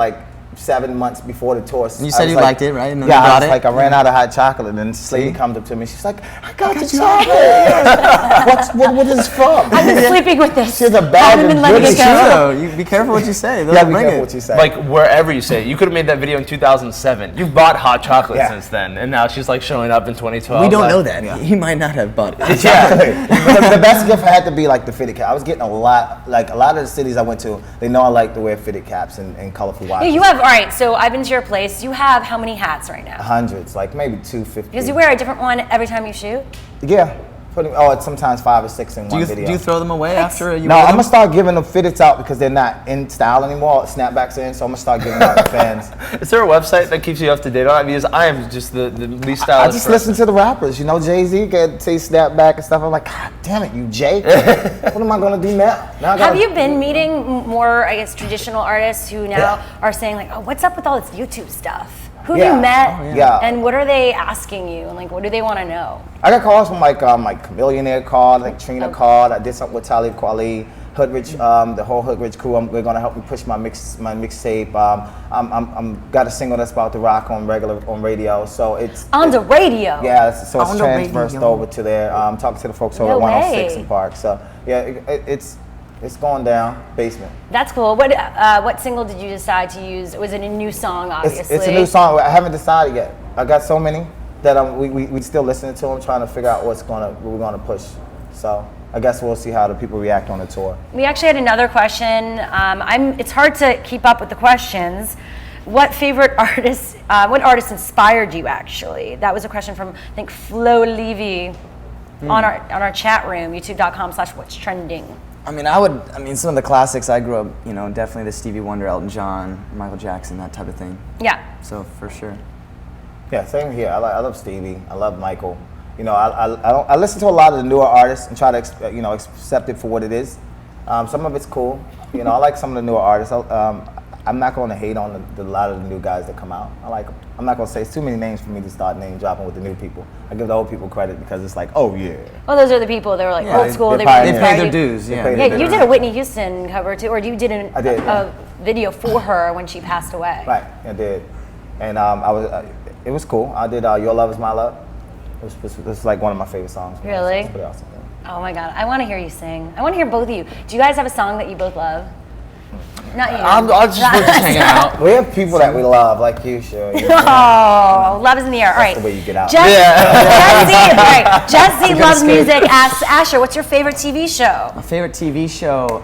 7 months before the tour. You said you liked it, right? And then Yeah, you I got was it? like, I ran out of hot chocolate, and this lady comes up to me. She's like, "I got the chocolate. what is this from?" I've been sleeping with this. She has a bag Haven't of been letting goodies. it go. So you be careful what you say. They'll Yeah, be bring careful it. what you say. Like wherever you say it. You could have made that video in 2007. You've bought hot chocolate Yeah. since then, and now she's like showing up in 2012. We don't like- know that. He might not have bought it. the best gift had to be the fitted cap. I was getting a lot of the cities I went to, they know I like to wear fitted caps and colorful watches. Yeah, you have, all right, so I've been to your place. You have how many hats right now? Hundreds, maybe 250. Because you wear a different one every time you shoot? Yeah. It's sometimes 5 or 6 in Do one you, video. do you throw them away after you No, wear I'm them? gonna start giving them fitteds out because they're not in style anymore. Snapbacks in, so I'm gonna start giving out to fans. Is there a website that keeps you up to date on it? Because I am just the least stylish I just person. listen to the rappers. Jay-Z can say snapback and stuff. I'm like, God damn it, you Jay. What am I gonna do now? I Have gotta- you been meeting more, I guess, traditional artists who now are saying oh, what's up with all this YouTube stuff? Who have you met? Yeah. And what are they asking you? And what do they want to know? I got calls from Chameleonaire called, Trina called. I did something with Talib Kweli, Hoodrich, the whole Hoodrich crew. They're gonna help me push my mixtape. I'm got a single that's about to rock on radio. So it's On the radio? Yeah, so it's On the transversed radio. over to there. Talking to the folks over No at 106 way. in Park. So yeah, it's going down. Basement. That's cool. What single did you decide to use? Was it a new song, obviously? It's a new song. I haven't decided yet. I got so many that we still listening to them, trying to figure out what we're gonna push. So I guess we'll see how the people react on the tour. We actually had another question. It's hard to keep up with the questions. What favorite artists? What artist inspired you? Actually, that was a question from I think Flo Levy on our chat room, youtube.com/what's trending. Some of the classics I grew up, definitely the Stevie Wonder, Elton John, Michael Jackson, that type of thing. Yeah. So for sure. Yeah, same here. I love Stevie. I love Michael. I listen to a lot of the newer artists and try to accept it for what it is. Some of it's cool. I like some of the newer artists. I'm not going to hate on a lot of the new guys that come out. I like them. I'm not going to say it's too many names for me to start name dropping with the new people. I give the old people credit because it's like, oh yeah. Well, those are the people that were like old school. they They pay their dues. Yeah. Yeah, you did a Whitney Houston cover too, or you did I did, a video for her when she passed away. Right, I did. And it was cool. I did Your Love Is My Love. It was like one of my favorite songs. Really? It's pretty awesome. Yeah. Oh my God, I want to hear you sing. I want to hear both of you. Do you guys have a song that you both love? Not you. I'll just we're just hanging out. We have people that we love, like you, sure. Oh, love is in the air. All right. That's the way you get out. Jesse, right. Jesse loves music. Asks Asher, what's your favorite TV show? My favorite TV show.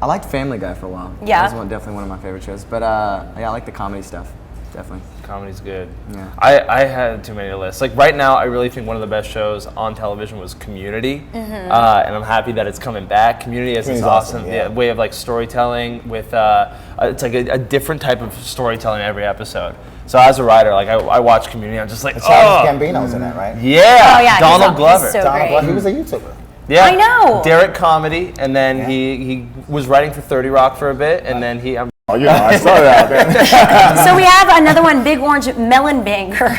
I liked Family Guy for a while. Yeah. That was definitely one of my favorite shows. But yeah, I like the comedy stuff. Definitely. Comedy's good. Yeah. I had too many to list. Like right now, I really think one of the best shows on television was Community, and I'm happy that it's coming back. Community is this awesome way of like storytelling with it's like a different type of storytelling every episode. So as a writer, like I watch Community, I'm just like, Childish Gambino's in that, right? Yeah. Oh yeah. Donald Glover. He's so Donald great. Glover, he was a YouTuber. Yeah, I know. Derek Comedy, and then he was writing for 30 Rock for a bit, and then he. Oh, yeah, I saw that. So we have another one, Big Orange Melon Banger.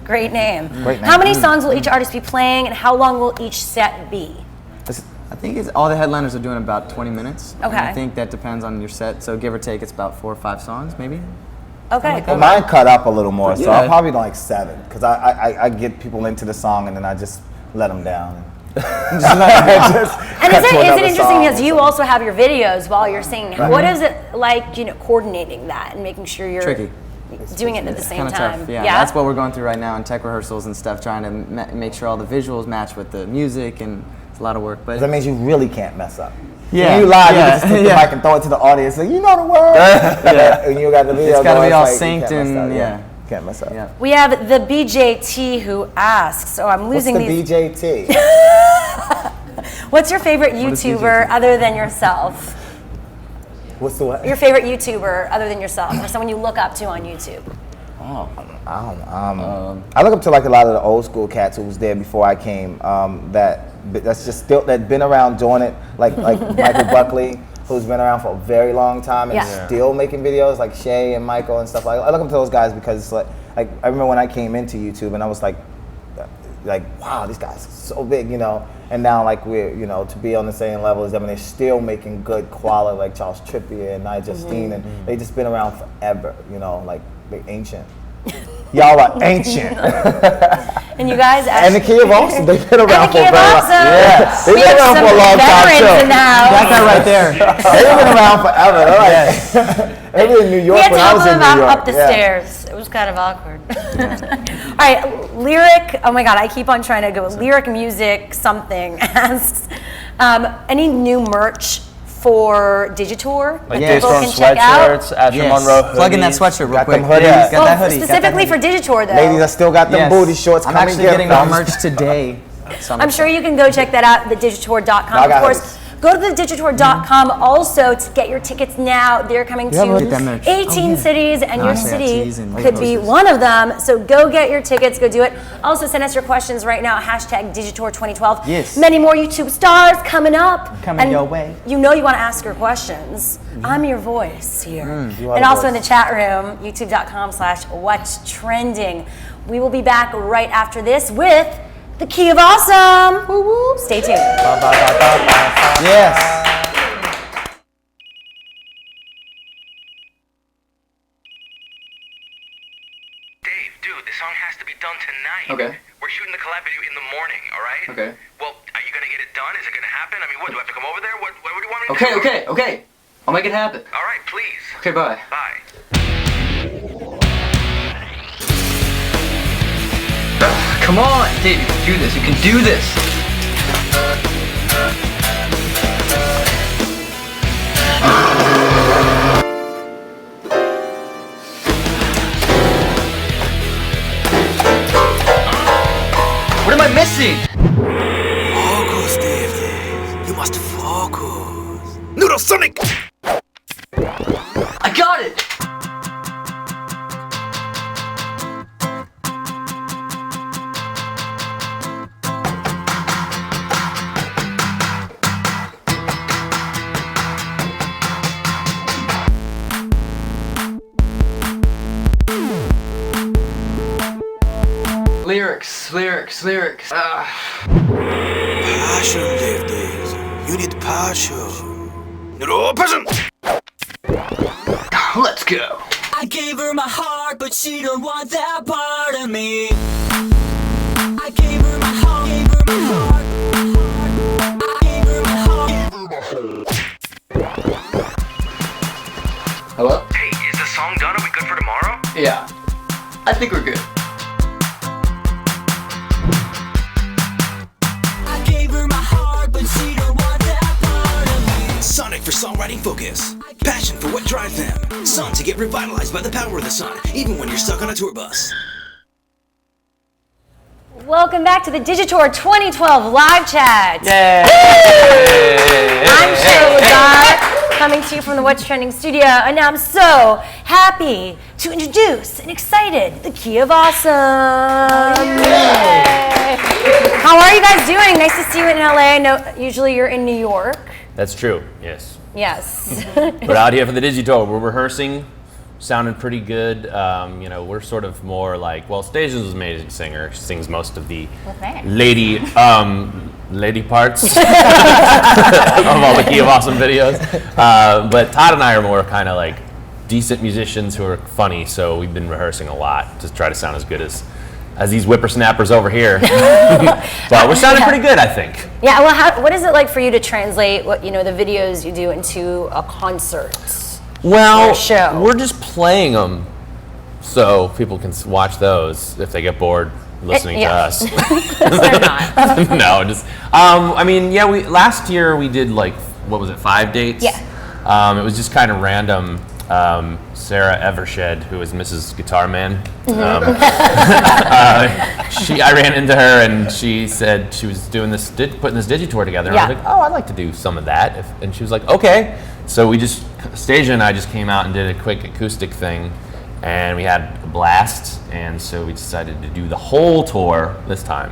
Great name. Great name. How many songs will each artist be playing, and how long will each set be? I think all the headliners are doing about 20 minutes. Okay. And I think that depends on your set. So give or take, it's about 4 or 5 songs, maybe. Okay. Well, mine cut up a little more, so Yeah. I'll probably do like 7, because I get people into the song and then I just let them down. And is it interesting because you also have your videos while you're singing? What is it like, coordinating that and making sure you're Tricky. doing it at the same Kind of time? tough. Yeah. That's what we're going through right now in tech rehearsals and stuff, trying to make sure all the visuals match with the music, and it's a lot of work. But that means you really can't mess up. Yeah. When you live, Yeah. you can just take the mic and throw it to the audience. Like, you know the word. And you got the video. It's got to going, be all like, you synced can't mess and up, yeah. Can't mess up. Yeah. We have the BJT who asks, I'm What's losing the these. BJT? What's your favorite is YouTuber other than yourself? What's the what? Your favorite YouTuber other than yourself, or someone you look up to on YouTube? I look up to like a lot of the old school cats who was there before I came. That's just still that been around doing it, like Michael Buckley, who's been around for a very long time and still making videos, like Shay and Michael and stuff. I look up to those guys because it's like I remember when I came into YouTube and I was like wow, these guys are so big, And now like we're to be on the same level as them, and they're still making good quality, like Charles Trippier and Nia Justine, and they just been around forever, like they're ancient. Y'all are ancient. And you guys And the Key of Awesome, they've been around for a very long time. Yeah. They've been around for a long time too. Got that right there. They've been around forever. They're like, they were in New York We had when to I help was in them New York. up the stairs. It was kind of awkward. All right, Lyric, oh my God, I keep on trying to go. Lyric Music something asks, any new merch for Digitour Like that people Destorm can check out? sweatshirts, Asher Monroe hoodies. Plug in that sweatshirt real Got quick. them hoodies. Yeah. Got Well, that hoodie. specifically for Digitour though. Ladies, I still got them Yes. booty shorts. I'm Come and actually get getting them. our merch today. I'm sure you can go check that out at thedigitour.com. I Of got course, hoodies. go to thedigitour.com also to get your tickets now. They're coming Get that to merch. 18 cities, and your Honestly, I have city tees and could be posters. one of them. So go get your tickets, go do it. Also send us your questions right now, #Digitour2012. Yes. Many more YouTube stars coming up. Coming And your way. You know you want to ask your questions. I'm your voice here. You are And the also in voice. the chat room, youtube.com/what's trending. We will be back right after this with the Key of Awesome. Woo woo. Stay tuned. Yes. Dave, dude, the song has to be done tonight. Okay. We're shooting the collab video in the morning, all right? Okay. Well, are you gonna get it done? Is it gonna happen? I mean, what, do I have to come over there? What do you want me to do? Okay. I'll make it happen. All right, please. Okay, bye. Bye. Come on, Dave, you can do this. You can do this. What am I missing? Focus, Dave. You must focus. Noodle Sonic! I got it! Lyrics. Passion, Dave Days. You need passion. No passion! Let's go. I gave her my heart, but she don't want that part of me. I gave her my heart, gave her my heart. I gave her my heart, gave her my heart. Hello? Hey, is the song done? Are we good for tomorrow? Yeah. I think we're good. I gave her my heart, but she don't want that part of me. Sonic for songwriting focus. Passion for what drives them. Sun to get revitalized by the power of the sun, even when you're stuck on a tour bus. Welcome back to the Digitour 2012 live chat. Yay! I'm Cheryl Lagarde, coming to you from the What's Trending studio, and I'm so happy to introduce and excited the Key of Awesome. Yay! How are you guys doing? Nice to see you in LA. I know usually you're in New York. That's true. Yes. Yes. We're out here for the Digitour. We're rehearsing. Sounded pretty good. You know, we're sort of more like, well, Stations is an amazing singer. She sings most of the lady parts of all the Key of Awesome videos. But Todd and I are more kind of like decent musicians who are funny, so we've been rehearsing a lot to try to sound as good as these whippersnappers over here. But we're sounding pretty good, I think. Yeah, well, what is it like for you to translate what, the videos you do into a concert? Well, show? We're just playing them so people can watch those if they get bored listening to us. They're not. No, just, I mean, yeah, last year we did like, what was it, 5 dates? Yeah. It was just kind of random. Sarah Evershed, who is Mrs. Guitar Man. I ran into her and she said she was doing this, putting this Digitour together. And I was like, oh, I'd like to do some of that. And she was like, okay. So Stasia and I just came out and did a quick acoustic thing, and we had a blast. And so we decided to do the whole tour this time.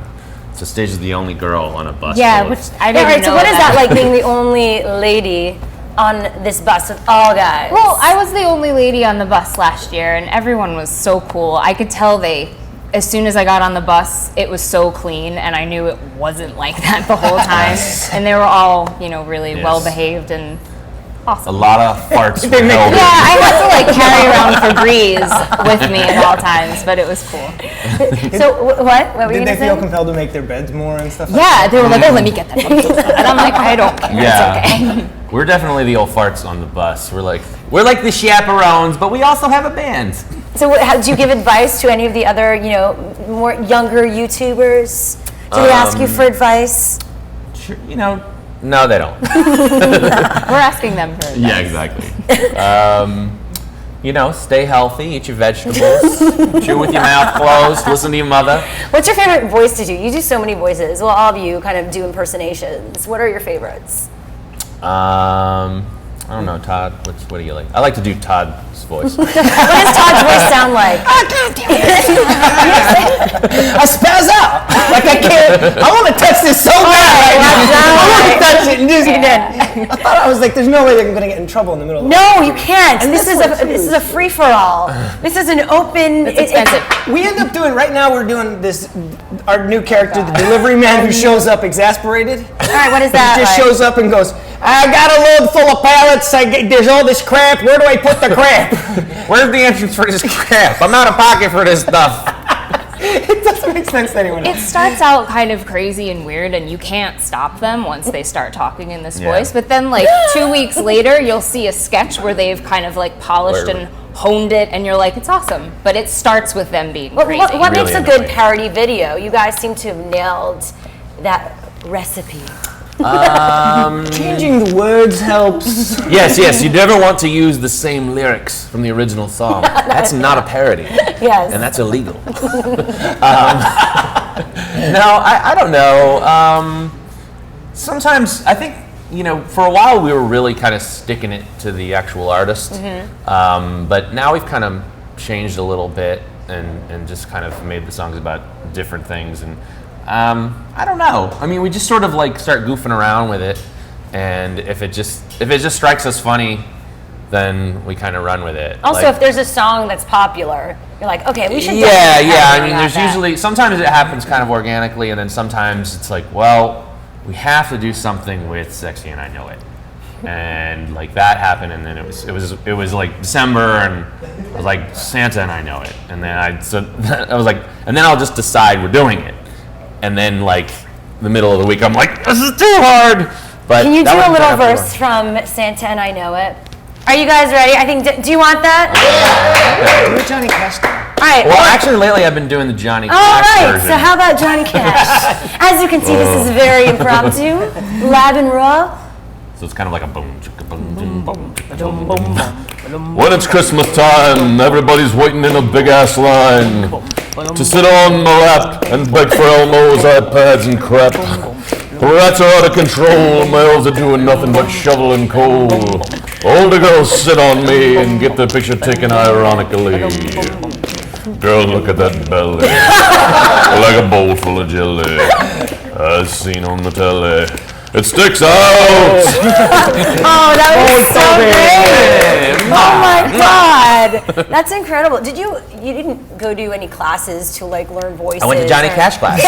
So Stasia's the only girl on a bus. Yeah, which I didn't know. So what is that like, being the only lady on this bus with all guys? Well, I was the only lady on the bus last year, and everyone was so cool. I could tell as soon as I got on the bus, it was so clean, and I knew it wasn't like that the whole time. And they were all, really well behaved and awesome. A lot of farts. Yeah, I had to carry around Febreze with me at all times, but it was cool. So what were you Did they saying? feel compelled to make their beds more and stuff? Yeah, they were like, oh, let me get that. And I'm like, I don't care. Yeah. It's okay. We're definitely the old farts on the bus. We're like the chaperones, but we also have a band. So do you give advice to any of the other, more younger YouTubers? Do they ask you for advice? Sure, no, they don't. We're asking them for advice. Yeah, exactly. Stay healthy, eat your vegetables, chew with your mouth closed, listen to your mother. What's your favorite voice to do? You do so many voices. Well, all of you kind of do impersonations. What are your favorites? I don't know, Todd. What do you like? I like to do Todd's voice. What does Todd's voice sound like? I spaz out. Like I can't. I want to touch this so bad. I want to touch it and do it. I thought I was like, there's no way that I'm gonna get in trouble in the middle of No, you can't. And this is a free for all. This is an open. It's expensive. We end up doing right now. We're doing this. Our new character, the delivery man, who shows up exasperated. All right, what is that? He just shows up and goes, I got a load full of pallets. There's all this crap. Where do I put the crap? Where's the entrance for this crap? I'm out of pocket for this stuff. It doesn't make sense to anyone else. It starts out kind of crazy and weird, and you can't stop them once they start talking in this voice. But then, 2 weeks later, you'll see a sketch where they've kind of polished and honed it, and you're like, it's awesome. But it starts with them being crazy. What makes a good parody video? You guys seem to have nailed that recipe. Changing the words helps. Yes, you never want to use the same lyrics from the original song. That's not a parody. Yes. And that's illegal. No, I don't know. Sometimes I think, for a while we were really kind of sticking it to the actual artist. But now we've kind of changed a little bit and just kind of made the songs about different things. And I don't know. I mean, we just sort of start goofing around with it, and if it just strikes us funny, then we kind of run with it. Also, Like, if there's a song that's popular, you're like, okay, we should. yeah. definitely I talk mean, about there's that. usually sometimes it happens kind of organically, and then sometimes it's like, well, we have to do something with "Sexy and I Know It," and like that happened, and then it was like December, and I was like Santa and I Know It, and then I was like, and then I'll just decide we're doing it, and then like the middle of the week I'm like, this is too hard. But Can you do that a was little kind of verse from Santa and I Know It? Are you guys ready? I think. Do you want that? You're Johnny Cash. All right. Well, actually, lately I've been doing the Johnny All Cash right. version. So how about Johnny Cash? As you can see, this is very impromptu, live and raw. So it's kind of like a boom, chicka, boom, boom, boom, chicka, boom, boom, boom. When it's Christmas time, everybody's waiting in a big ass line to sit on my lap and beg for Elmo's iPads and crap. Rats are out of control, males are doing nothing but shoveling coal. Older girls sit on me and get their picture taken ironically. Girl, look at that belly, like a bowl full of jelly, as seen on the telly. It sticks out! Oh, that was so great! Oh my God, that's incredible. You didn't go do any classes to like learn voices? I went to Johnny Cash class.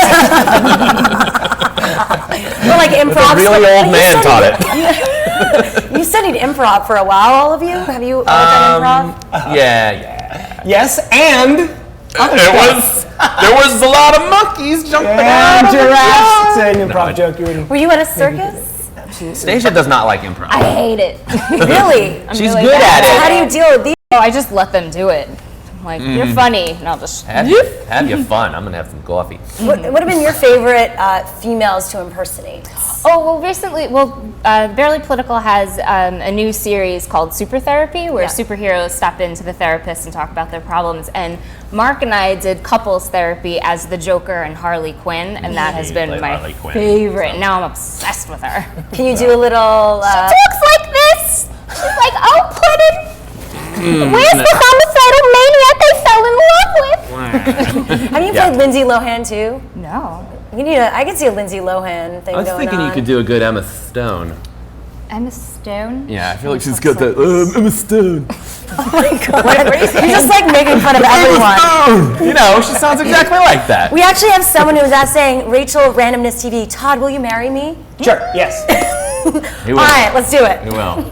Or like improv. A really old man taught it. You studied improv for a while, all of you? Have you done improv? Yeah. Yes, and There was a lot of monkeys jumping and around. giraffes. It's an improv joke. You Were you at a circus? Stacia does not like improv. I hate it. Really? She's really good bad. at it. How do you deal with these? Oh, I just let them do it. I'm like, you're funny, and I'll just. Have you fun. I'm gonna have some coffee. What have been your favorite females to impersonate? Oh, well, recently, Barely Political has a new series called Super Therapy, where superheroes stop into the therapist and talk about their problems. And Mark and I did couples therapy as the Joker and Harley Quinn, and that has been my favorite. Now I'm obsessed with her. Can you do a little? She talks like this. She's like, oh, Puddin'. Where's the homicidal maniac I fell in love with? Have you played Lindsay Lohan too? No. I could see a Lindsay Lohan thing I was going thinking on. you could do a good Emma Stone. Emma Stone? Yeah, I feel like she's got that Emma Stone. Oh my God! You're just like making fun of everyone. You know, she sounds exactly like that. We actually have someone who's saying, Rachel Randomness TV, Todd, will you marry me? Sure. Yes. He will. All right, let's do it. He will.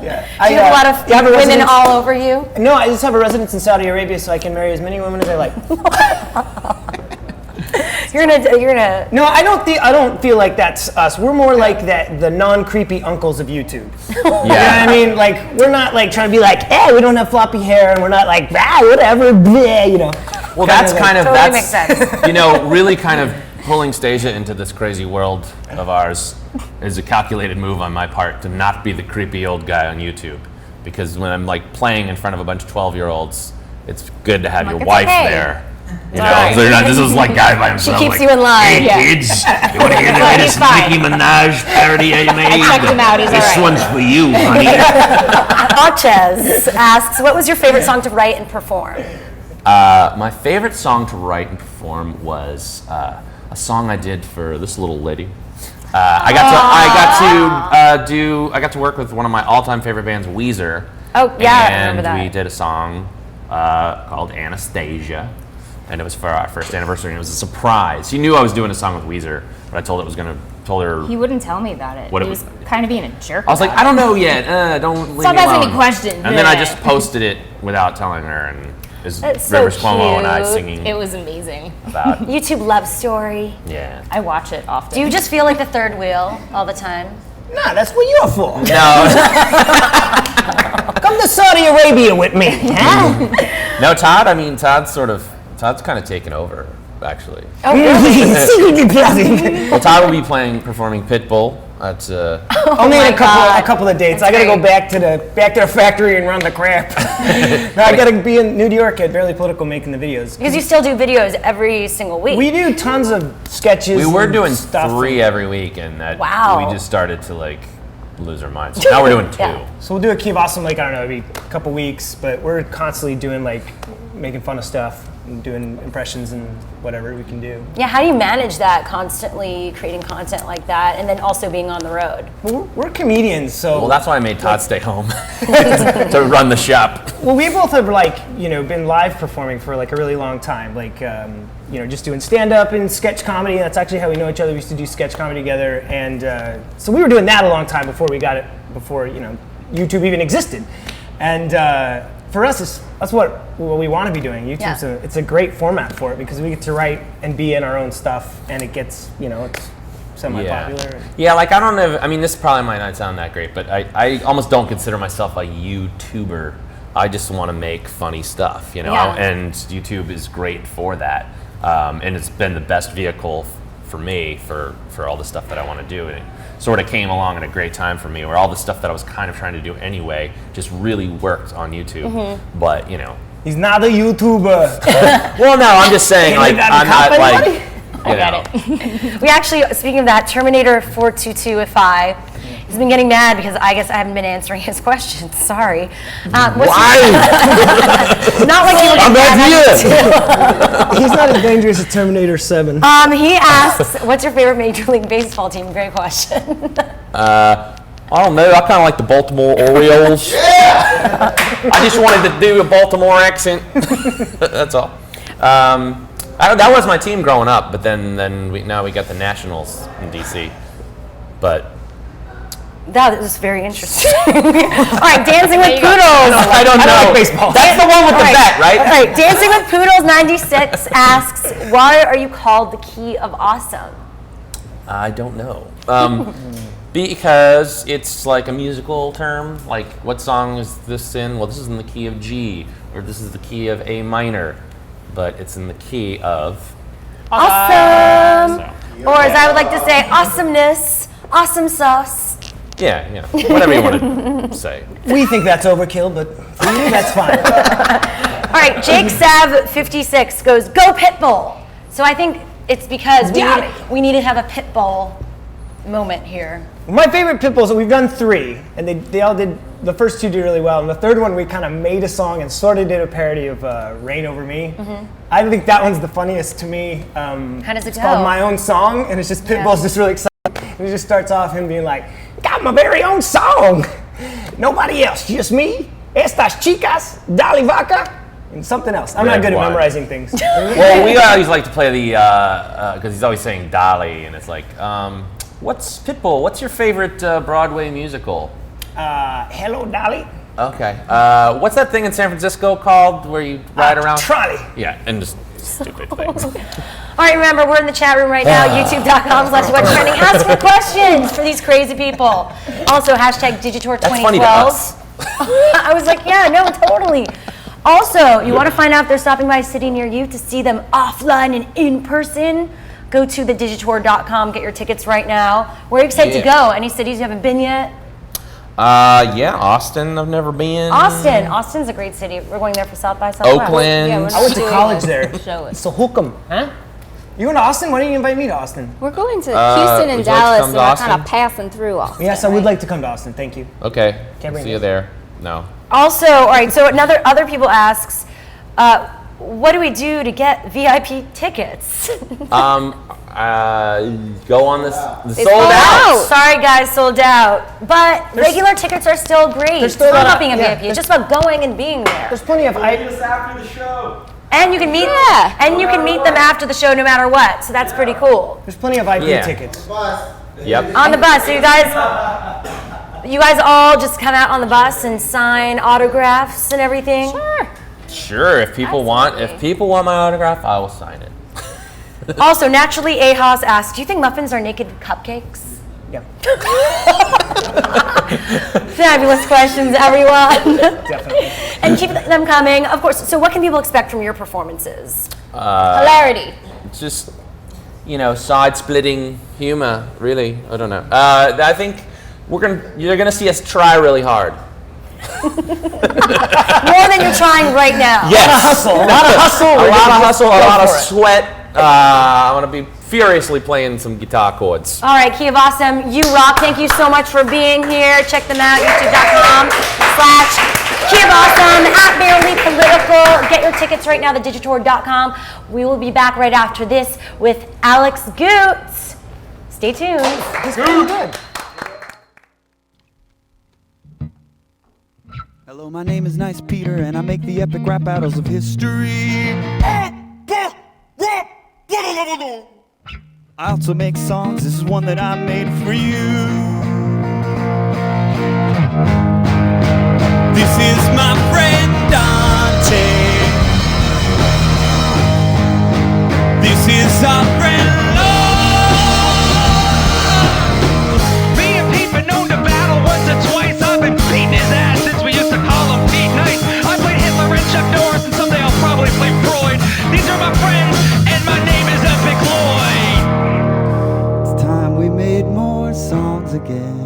Yeah. Do you have a lot of you have a women residence- all over you? No, I just have a residence in Saudi Arabia, so I can marry as many women as I like. You're gonna. No, I don't feel like that's us. We're more like the non-creepy uncles of YouTube. You know what I mean? Like, we're not like trying to be like, hey, we don't have floppy hair, and we're not like, whatever, bleh, you know. Well, that's kind of Totally makes sense. you know, really kind of pulling Stacia into this crazy world of ours is a calculated move on my part to not be the creepy old guy on YouTube. Because when I'm like playing in front of a bunch of 12-year-olds, it's good to have I'm your like, wife it's okay. there. You know, Right. so you're not, this is like guy by himself. She keeps like, you in line. Hey kids, you want to hear the latest Nicki Minaj parody I made? I checked him out, he's This all right. one's for you, honey. Arches asks, what was your favorite song to write and perform? My favorite song to write and perform was a song I did for this little lady. I got to work with one of my all-time favorite bands, Weezer. Oh yeah, I and remember that. we did a song called Anastasia, and it was for our first anniversary. And it was a surprise. She knew I was doing a song with Weezer, but I told her. He wouldn't tell me about it. What He it was was- kind of being a jerk. I was like, about I don't know yet. Don't leave Stop me asking alone. me questions. And then I Yeah. just posted it without telling her, and is That's so Rivers Cuomo and I cute. singing It was amazing. about. YouTube love story. Yeah. I watch it often. Do you just feel like the third wheel all the time? Nah, that's what you're for. No. Come to Saudi Arabia with me. Huh? No, Todd. I mean, Todd's kind of taken over, actually. Oh really? Secretly plotting. Well, Todd will be performing Pitbull at. Only my in a God. couple of dates. That's I gotta go great. back to the factory and run the crap. No, I gotta be in New York at Barely Political making the videos. Because you still do videos every single week. We do tons of sketches. We were and doing stuff. 3 every week, and that Wow. we just started to like lose our minds. So now we're doing 2. Yeah. So we'll do a Kiev Awesome like I don't know, every couple weeks, but we're constantly doing like making fun of stuff. and doing impressions and whatever we can do. Yeah, how do you manage that, constantly creating content like that and then also being on the road? Well, we're comedians, so. Well, that's why I made Todd stay home to run the shop. Well, we both have been live performing for like a really long time, just doing stand-up and sketch comedy. That's actually how we know each other. We used to do sketch comedy together, and so we were doing that a long time before YouTube even existed. And for us, that's what we want to be doing. YouTube's it's a great format for it because we get to write and be in our own stuff, and it gets it's semi-popular. Yeah, like I don't know. I mean, this probably might not sound that great, but I almost don't consider myself a YouTuber. I just want to make funny stuff, and YouTube is great for that. And it's been the best vehicle for me for all the stuff that I want to do. And it sort of came along at a great time for me where all the stuff that I was kind of trying to do anyway just really worked on YouTube. Mm-hmm. But, He's not a YouTuber. Well, no, I'm just saying, like, I'm not like... I get it. We actually, speaking of that, Terminator 422 he's been getting mad because I guess I haven't been answering his questions. Sorry. Why? Not like you were mad. He's not as dangerous as Terminator 7. He asks, what's your favorite Major League Baseball team? Great question. I don't know. I kind of like the Baltimore Orioles. I just wanted to do a Baltimore accent. That's all. That was my team growing up, but then we got the Nationals in DC. But that was very interesting. All right, Dancing with Poodles. I don't know. Like baseball. That's the one with the bet, right? All right, Dancing with Poodles 96 asks, why are you called the Key of Awesome? I don't know. Because it's like a musical term. Like, what song is this in? Well, this is in the key of G, or this is the key of A minor, but it's in the key of Awesome. Or as I would like to say, awesomeness, awesome sauce. Yeah, whatever you want to say. We think that's overkill, but for you, that's fine. All right, Jake Sav 56 goes, go Pitbull. So I think it's because we need to have a Pitbull moment here. My favorite Pitbulls, we've done 3, and they all did, the first 2 did really well, and the third one we kind of made a song and sort of did a parody of Rain Over Me. Mm-hmm. I think that one's the funniest to me. How does it it's go? called My Own Song, and it's just Pitbull's just really excited. And it just starts off him being like, got my very own song. Nobody else, just me, estas chicas, Dali Vaca, and something else. I'm not good at memorizing things. Well, we always like to play the, because he's always saying Dali, and it's like, what's Pitbull? What's your favorite Broadway musical? Hello, Dolly. Okay. What's that thing in San Francisco called where you ride around? Trolley. Yeah, and just stupid things. All right, remember, we're in the chat room right now, youtube.com/whatstrending. Ask me questions for these crazy people. Also, hashtag Digitour 2012. That's funny to us. I was like, yeah, no, totally. Also, you want to find out if they're stopping by a city near you to see them offline and in person? Go to thedigitour.com, get your tickets right now. Where are you excited to go? Any cities you haven't been yet? Yeah, Austin, I've never been. Austin's a great city. We're going there for South by Southwest. Oakland. Yeah, I went to college there. Show us. So hook 'em. Huh? You going to Austin? Why don't you invite me to Austin? We're going to Houston and would you like to Dallas, come and to we're Austin? kind of passing through Austin. Yes, I would like to come to Austin. Thank you. Okay, Can't bring see me. you there. No. Also, all right, so other people asks, what do we do to get VIP tickets? Go on this. They Sold out. Sorry, guys, sold out. But regular tickets are still great. It's not about being a VIP. It's just about going and being there. There's plenty of after the show. And you can meet them after the show no matter what. So that's pretty cool. There's plenty of VIP tickets. Yep. On the bus. So you guys all just come out on the bus and sign autographs and everything? Sure. If people want my autograph, I will sign it. Also, Naturally Ahas asks, do you think muffins are naked cupcakes? Yeah. Fabulous questions, everyone. Definitely. And keep them coming. Of course, so what can people expect from your performances? Hilarity. Just, side-splitting humor, really. I don't know. I think you're gonna see us try really hard. More than you're trying right now. Yes. A lot of hustle. A lot of hustle, a lot of sweat. I want to be furiously playing some guitar chords. All right, Key of Awesome, you rock. Thank you so much for being here. Check them out, youtube.com/Key of Awesome, at Barely Political. Get your tickets right now, thedigitor.com. We will be back right after this with Alex Goot. Stay tuned. He's pretty good. Hello, my name is Nice Peter, and I make the epic rap battles of history. I also make songs. This is one that I made for you. This is my friend Dante. This is our friend Lord. Me and Pete been known to battle once or twice. I've been beating his ass since we used to call him Pete Nice. I played Hitler and Chuck Norris, and someday I'll probably play Freud. These are my friends, and my name is Epic Lloyd. It's time we made more songs again.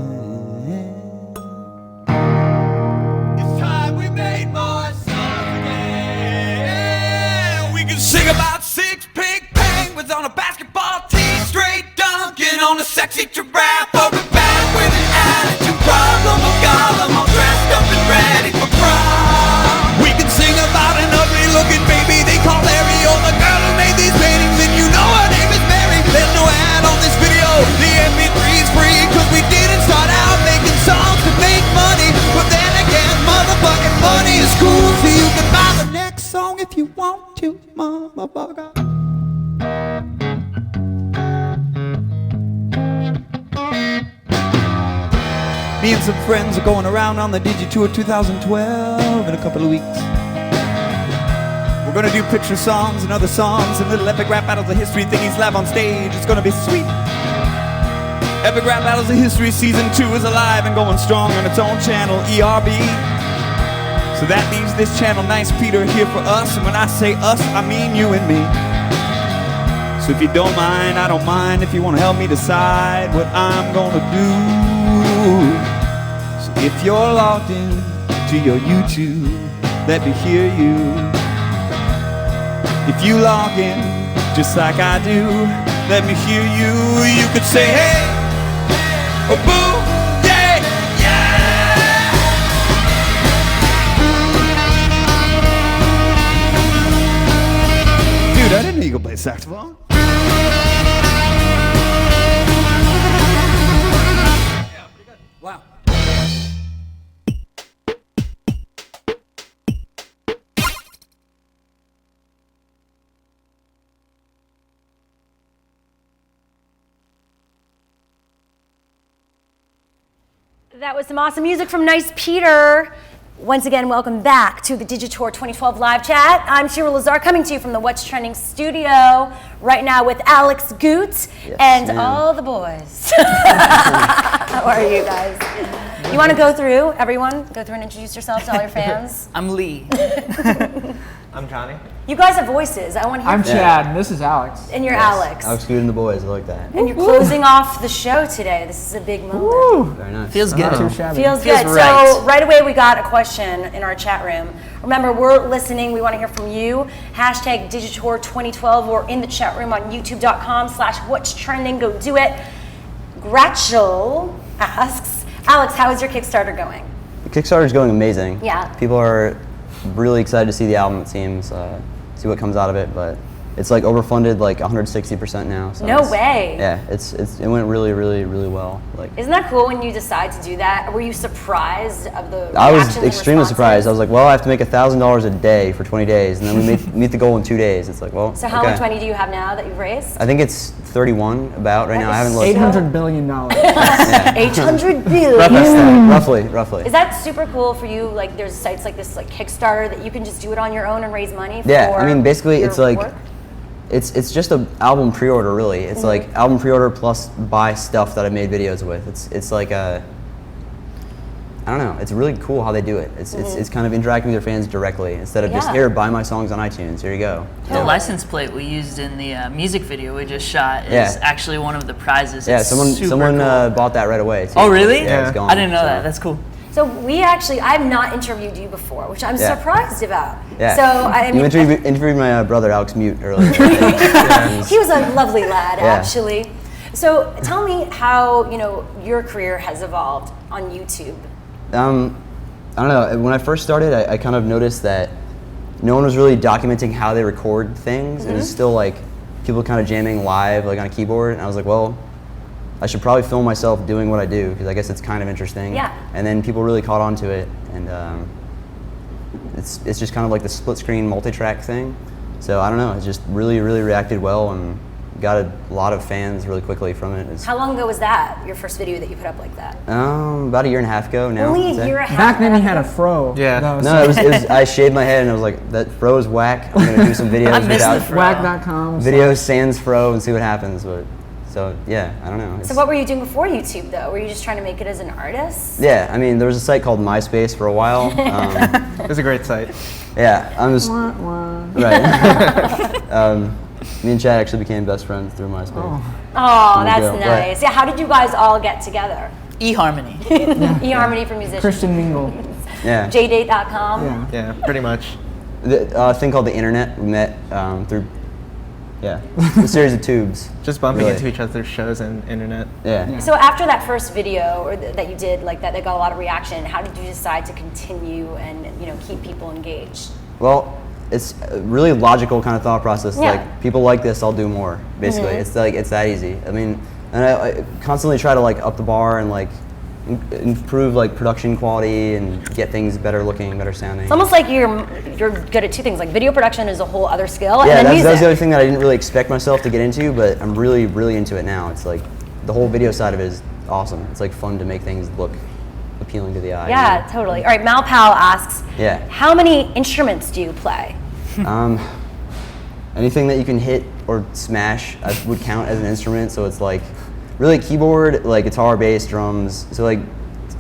Sing about six-pig penguins on a basketball team, straight dunking on a sexy giraffe, over back with an attitude problem, a golem all dressed up and ready for prom. We can sing about an ugly-looking baby they call Larry, or the girl who made these paintings, and you know her name is Mary. There's no ad on this video, the MP3's free, cause we didn't start out making songs to make money, but then again, motherfucking money is cool, so you can buy the next song if you want to, motherfucker. Me and some friends are going around on the Digitour 2012 in a couple of weeks. We're gonna do picture songs and other songs and little epic rap battles of history thingies live on stage. It's gonna be sweet. Epic Rap Battles of History Season 2 is alive and going strong on its own channel, ERB. So that leaves this channel, Nice Peter, here for us. And when I say us, I mean you and me. So if you don't mind, I don't mind if you want to help me decide what I'm gonna do. So if you're logged in to your YouTube, let me hear you. If you log in just like I do, let me hear you. You could say hey, or boo, yeah, yeah. Dude, I didn't know you could play saxophone. Wow. That was some awesome music from Nice Peter. Once again, welcome back to the Digitour 2012 live chat. I'm Shira Lazar, coming to you from the What's Trending studio right now with Alex Goot and all the boys. How are you guys? You want to go through, everyone, go through and introduce yourselves to all your fans? I'm Lee. I'm Johnny. You guys have voices. I want to hear I'm from Chad, and this is Alex. And you're Alex. Alex Goot and the boys, I like that. And you're closing off the show today. This is a big moment. Woo. Very nice. Feels good. Feels good. Right. So right away we got a question in our chat room. Remember, we're listening. We want to hear from you. Hashtag Digitour 2012 or in the chat room on youtube.com/what's trending. Go do it. Gratchel asks, Alex, how is your Kickstarter going? The Kickstarter's going amazing. Yeah. People are really excited to see the album, it seems, see what comes out of it, but it's like overfunded like 160% now. So No way. Yeah, it went really, really, really well. Like, Isn't that cool when you decide to do that? Were you surprised of the I was reactions and extremely responses? surprised. I was like, well, I have to make $1,000 a day for 20 days, and then we meet the goal in 2 days. It's like, well, So how okay. much money do you have now that you've raised? I think it's 31 about right now. I haven't looked. $800 billion. $800 billion. Roughly. Is that super cool for you? Like, there's sites like this, like Kickstarter, that you can just do it on your own and raise money for Yeah, I mean, basically, your it's like work? it's just an album pre-order, really. It's like album pre-order plus buy stuff that I made videos with. It's like a, I don't know. It's really cool how they do it. It's kind of interacting with their fans directly instead of just here, buy my songs on iTunes. Here you go. The license plate we used in the music video we just shot is Yeah. actually one of the prizes. Yeah, It's someone super cool. bought that right away. Too. Oh, really? Yeah, it's gone. I didn't know that. That's cool. So I've not interviewed you before, which I'm Yeah. surprised about. Yeah. So I mean, you interviewed my brother Alex Mute earlier. he was a lovely lad, Yeah. actually. So tell me how your career has evolved on YouTube. I don't know. When I first started, I kind of noticed that no one was really documenting how they record things. It was still like people kind of jamming live, like on a keyboard. And I was like, well, I should probably film myself doing what I do because I guess it's kind of interesting. Yeah. And then people really caught on to it, and it's just kind of like the split screen multi-track thing. So I don't know. It just really reacted well and got a lot of fans really quickly from it. How long ago was that? Your first video that you put up like that? About a year and a half ago now. Only I'd a say. year and a half. Back then he had a fro. Yeah. No, it was I shaved my head and I was like, that fro is whack. I'm gonna do some videos I miss without the fro. Whack.com. videos sans fro and see what happens. But so yeah, I don't know. So what were you doing before YouTube though? Were you just trying to make it as an artist? Yeah, I mean, there was a site called MySpace for a while. It was a great site. Yeah, I'm just right. Me and Chad actually became best friends through MySpace. Oh, that's go. nice. Yeah, how did you guys all get together? eHarmony. eHarmony for musicians. Christian Mingle. Yeah. JDate.com. Yeah, pretty much. The thing called the internet. We met through a series of tubes. Just bumping really. into each other's shows and internet. Yeah. So after that first video or that you did, like that got a lot of reaction, how did you decide to continue and keep people engaged? Well, it's a really logical kind of thought process. Yeah. Like, people like this, I'll do more. Basically, it's like it's that easy. I mean, and I constantly try to like up the bar and like improve like production quality and get things better looking, better sounding. It's almost like you're good at two things. Like video production is a whole other skill, Yeah, and then that music. was the other thing that I didn't really expect myself to get into, but I'm really into it now. It's like the whole video side of it is awesome. It's like fun to make things look appealing to the eye. Yeah, totally. All right, Mal Powell asks, Yeah. how many instruments do you play? Anything that you can hit or smash would count as an instrument. So it's like really keyboard, like guitar, bass, drums. So like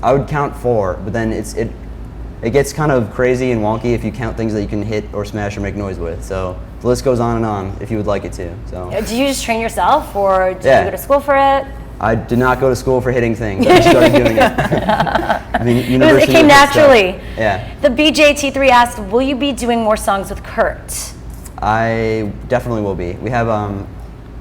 I would count 4, but then it gets kind of crazy and wonky if you count things that you can hit or smash or make noise with. So the list goes on and on if you would like it to. So Do you just train yourself, or did Yeah. you go to school for it? I did not go to school for hitting things. I just started doing it. I mean, It university came of stuff. naturally. Yeah. The BJT3 asked, will you be doing more songs with Kurt? I definitely will be. We have an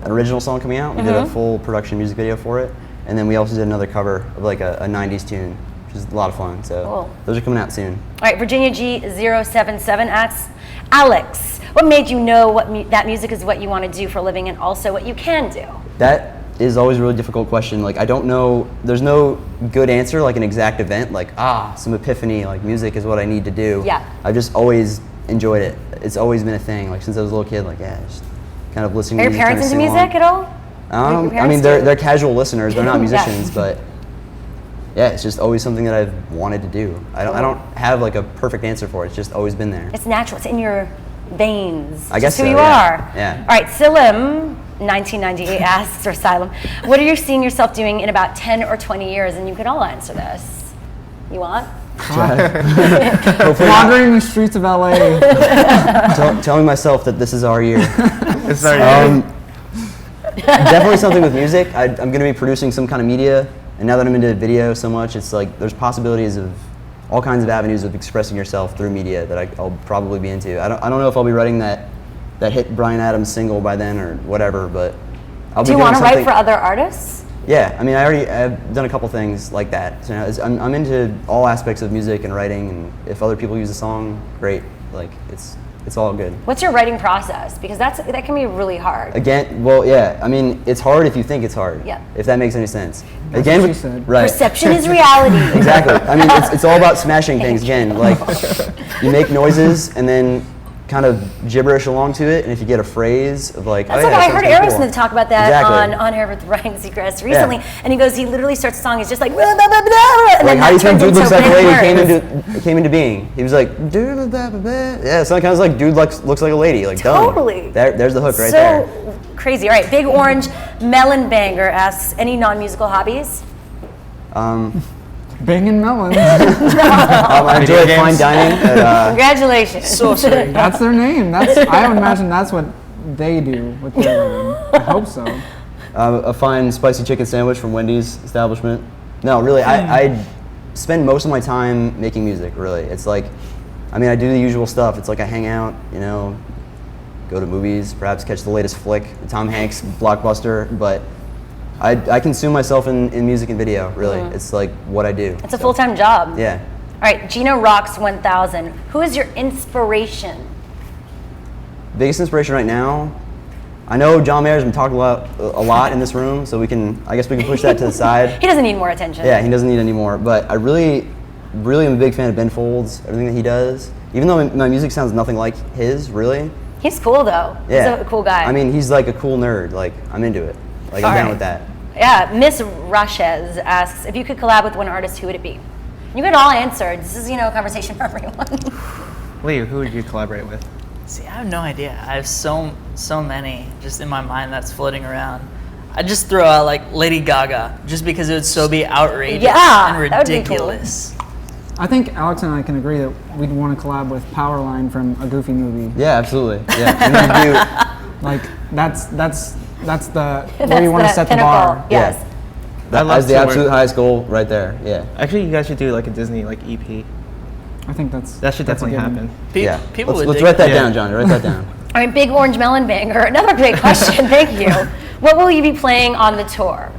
original song coming out. We did a Mhm. full production music video for it, and then we also did another cover of like a 90s tune, which is a lot of fun. So Cool. those are coming out soon. All right, Virginia G077 asks, Alex, what made you know that music is what you want to do for a living and also what you can do? That is always a really difficult question. Like, I don't know, there's no good answer, like an exact event, like, some epiphany, like music is what I need to do. Yeah. I've just always enjoyed it. It's always been a thing, like since I was a little kid, like, just kind of listening Are to your music. parents into trying to music sing at all? along. Your I parents mean, do? they're casual listeners, they're not Yeah. musicians, but yeah, it's just always something that I've wanted to do. I don't have like a perfect answer for it, it's just always been there. It's natural. It's in your veins. I guess It's who so, you yeah. are. Yeah. All right, Silim, 1998 asks, or Asylum, what are you seeing yourself doing in about 10 or 20 years? And you can all answer this. You want? Wandering the streets of LA. Telling myself that this is our year. It's our year. Definitely something with music. I'm going to be producing some kind of media, and now that I'm into video so much, it's like there's possibilities of all kinds of avenues of expressing yourself through media that I'll probably be into. I don't know if I'll be writing that hit Bryan Adams single by then or whatever, but I'll be Do you doing want to write something- for other artists? Yeah, I mean, I've done a couple things like that. So I'm into all aspects of music and writing, and if other people use a song, great. Like it's all good. What's your writing process? Because that can be really hard. Again, well, yeah. I mean, it's hard if you think it's hard. Yeah. If that makes any sense. That's Again, what she said. right. Perception is reality. Exactly. I mean, it's all about smashing things. Again, like you make noises and then kind of gibberish along to it, and if you get a phrase of like, That's oh, what yeah, I that heard sounds pretty Aerosmith talk about that Exactly. on Air with Ryan Seacrest recently, and he goes, he literally starts the song, he's just like, blah, blah, blah, blah, and Like, then how do you that think turns Dude Looks into Like a Lady words. came into being? He was like, dude, blah, blah, blah. Yeah, so it kind of like Dude looks like a lady. Like, done. Totally. There's the hook right So there. crazy. All right, Big Orange Melon Banger asks, any non-musical hobbies? Banging melons. I enjoy games. fine dining. At, Congratulations. Sorcery. That's their name. I would imagine that's what they do with their living. I hope so. a fine spicy chicken sandwich from Wendy's establishment. No, really, I spend most of my time making music, really. It's like, I mean, I do the usual stuff. It's like I hang out, you know, go to movies, perhaps catch the latest flick, the Tom Hanks blockbuster, but I consume myself in music and video, really. It's like what I do. It's a full-time job. Yeah. All right, Gina Rocks 1000. Who is your inspiration? Biggest inspiration right now, I know John Mayer's been talking a lot in this room, so I guess we can push that to the side. He doesn't need more attention. Yeah, he doesn't need any more, but I really am a big fan of Ben Folds, everything that he does. Even though my music sounds nothing like his, really. He's cool though. Yeah. He's a cool guy. I mean, he's like a cool nerd. Like, I'm into it. Like, I'm down with that. Yeah, Miss Rashez asks, if you could collab with one artist, who would it be? You could all answer. This is, a conversation for everyone. Lee, who would you collaborate with? See, I have no idea. I have so many just in my mind that's floating around. I just throw out like Lady Gaga, just because it would so be outrageous and ridiculous. I think Alex and I can agree that we'd want to collab with Powerline from a Goofy movie. Yeah, absolutely. Yeah, like that's the where you want to set the bar. Yes. That's the absolute highest goal right there. Yeah. Actually, you guys should do like a Disney EP. I think that should definitely happen. Yeah. People let's write that down, John. Write that down. All right, Big Orange Melon Banger. Another great question. Thank you. What will you be playing on the tour?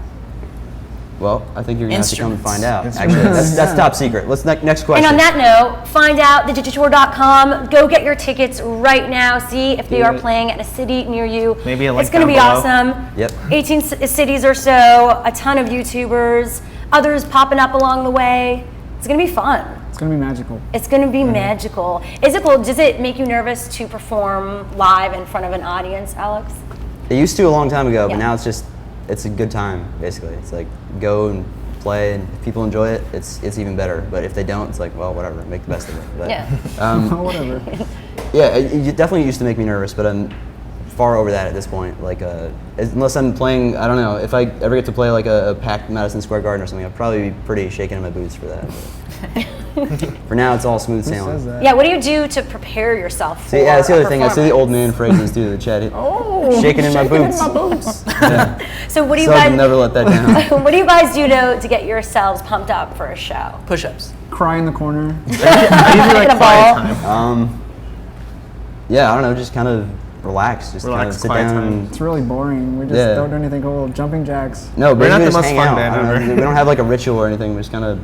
Well, I think you're gonna have to come and find out. Actually, that's top secret. Let's next question. And on that note, find out Digitour.com. Go get your tickets right now. See if they are playing at a city near you. Maybe a link It's going to be down awesome. Yep. 18 cities or so, a ton of YouTubers, others popping up along the way. It's going to be fun. It's going to be magical. It's going to be magical. Is it cool? Does it make you nervous to perform live in front of an audience, Alex? It used to a long time ago, but now it's a good time, basically. It's like go and play, and if people enjoy it, it's even better. But if they don't, it's like, well, whatever, make the best of it. But, whatever. Yeah, it definitely used to make me nervous, but I'm far over that at this point. Like, unless I'm playing, I don't know, if I ever get to play like a packed Madison Square Garden or something, I'll probably be pretty shaking in my boots for that. For now, it's all smooth sailing. Yeah, what do you do to prepare yourself for that's the other thing. I see the performance? old man phrases through the chat. Shaking in my boots. Yeah. So what do you So I guys can never let that down. what do you guys do to get yourselves pumped up for a show? Push-ups. Cry in the corner. I usually like quiet time. Yeah, I don't know, just kind of relax. Just kind of sit quiet down. time. And, It's really boring. We just don't do anything cool. Jumping jacks. no, We're not basically the just most hang fun out. band I don't know, ever. we don't have like a ritual or anything. We just kind of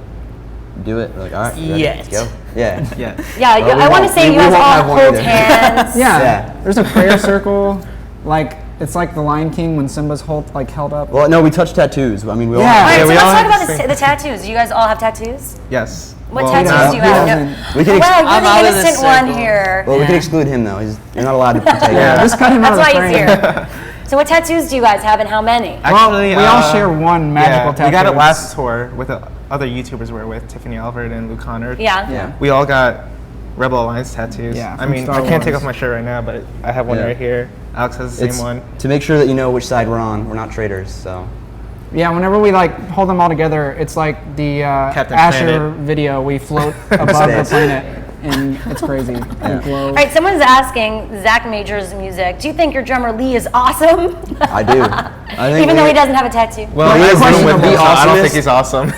do it. We're like, all right, you ready? Let's go. Yeah. Yeah. Yeah, Well, we I want to won't- say we you guys won't all have one hold either. hands. Yeah. There's a prayer circle. Like it's like the Lion King when Simba's held up. Well, no, we touch tattoos. I mean, we all. All right, so we let's all talk have about the tattoos. Do you guys all have tattoos? Yes. What Well, tattoos do you have? No. We can Wow, I'm you're out the of this innocent one circle. here. Well, we can exclude him though. You're not allowed to partake. Just cut him out That's of the why frame. he's here. So what tattoos do you guys have and how many? Actually, we all share one magical tattoo. We got it last tour with the other YouTubers we were with, Tiffany Alford and Luke Connard. Yeah. We all got Rebel Alliance tattoos. Yeah, I from mean, Star I can't take Wars. off my shirt right now, but I have one right here. Alex has the It's same one. to make sure that you know which side we're on. We're not traitors, so. Yeah, whenever we like hold them all together, it's like the Captain Asher Planet. video. We float above the planet, and it's crazy. We glow. All right, someone's asking Zach Major's music. Do you think your drummer Lee is awesome? I do. I think Even though he doesn't have a tattoo. Well, He I is run with the him, so I don't think awesomest. he's awesome.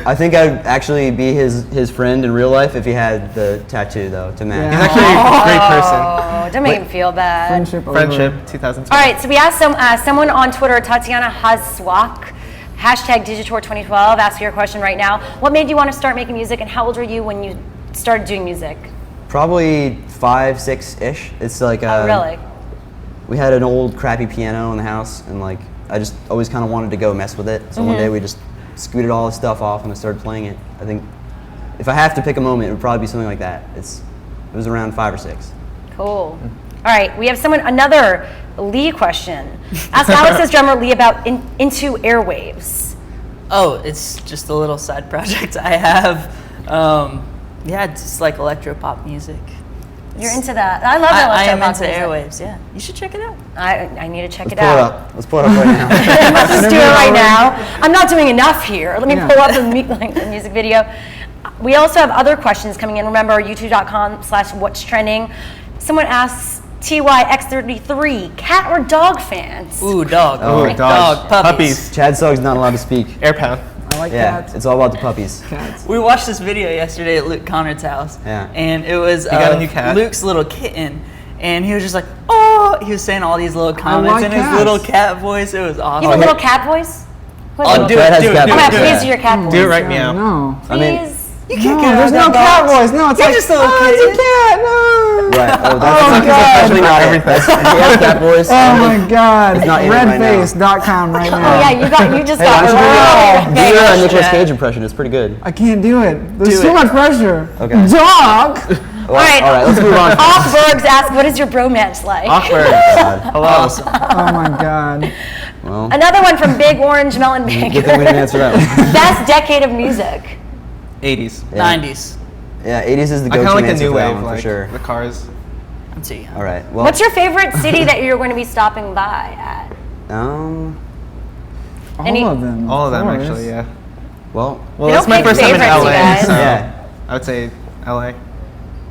I think I'd actually be his friend in real life if he had the tattoo though to match. He's actually a great person. Oh, don't make him feel bad. Friendship over. Friendship, 2012. All right, so we asked someone on Twitter, Tatiana Hazswak, hashtag Digitour 2012, ask your question right now. What made you want to start making music and how old were you when you started doing music? Probably 5, 6-ish. It's like Really? we had an old crappy piano in the house, and like I just always kind of wanted to go mess with it. So one day we just scooted all the stuff off and I started playing it. I think if I have to pick a moment, it would probably be something like that. It was around 5 or 6. Cool. All right, we have another Lee question. Ask Alex's drummer Lee about Into Airwaves. Oh, it's just a little side project I have. Yeah, it's just like electro pop music. You're into that. I love that. I am electro-pop into music. Airwaves, yeah. You should check it out. I need to check it Pull it out. up. Let's pull it up right now. Let's just do it right now. I'm not doing enough here. Let me pull up the music video. We also have other questions coming in. Remember, youtube.com/what's trending. Someone asks, TYX33, cat or dog fans? Ooh, dog. Oh, Dog, puppies. Chad Suggs not allowed to speak. Air pound. I like Yeah, cats. it's all about the puppies. Cats. We watched this video yesterday at Luke Conrad's house. Yeah. And it was got a new cat? Luke's little kitten. And he was just like, oh, he was saying all these little comments like in his cats. little cat voice. It was awesome. You have a little cat voice? What's Oh, it? do Brad has it, do cat it. voice. I'm gonna Yeah. please do your cat voice. Do it right meow. No. I mean, Please. You can't get There's out no of that cat box. voice. No, it's You're like, just a little oh, kid. it's a cat. No. right. Oh, Oh, that's God. especially not everything. He has cat voice. Oh my God. It's not in it right now. Redface.com right now. Oh yeah, you just Hey, why got don't you do real your famous. Nicolas Cage impression? It's pretty good. I can't do it. There's Do too it. much pressure. Okay. Dog. Well, All right. All right, let's move on. Offbergs ask, what is your bromance like? Awkward. God. Hello. Oh my God. Well, Another one from Big Orange Melon good thing we Baker. didn't answer that one. Best decade of music. 80s. Yeah. 90s. Yeah, 80s is the I kind go-to of like the answer new for that wave, one, like for sure. the Cars. Let's see. All right. Well, What's your favorite city that you're going to be stopping by at? Any- All of them. All of them, course. actually, yeah. well, Well, We it's don't my pick first time in favorites, you LA, guys. so Yeah. I would say LA.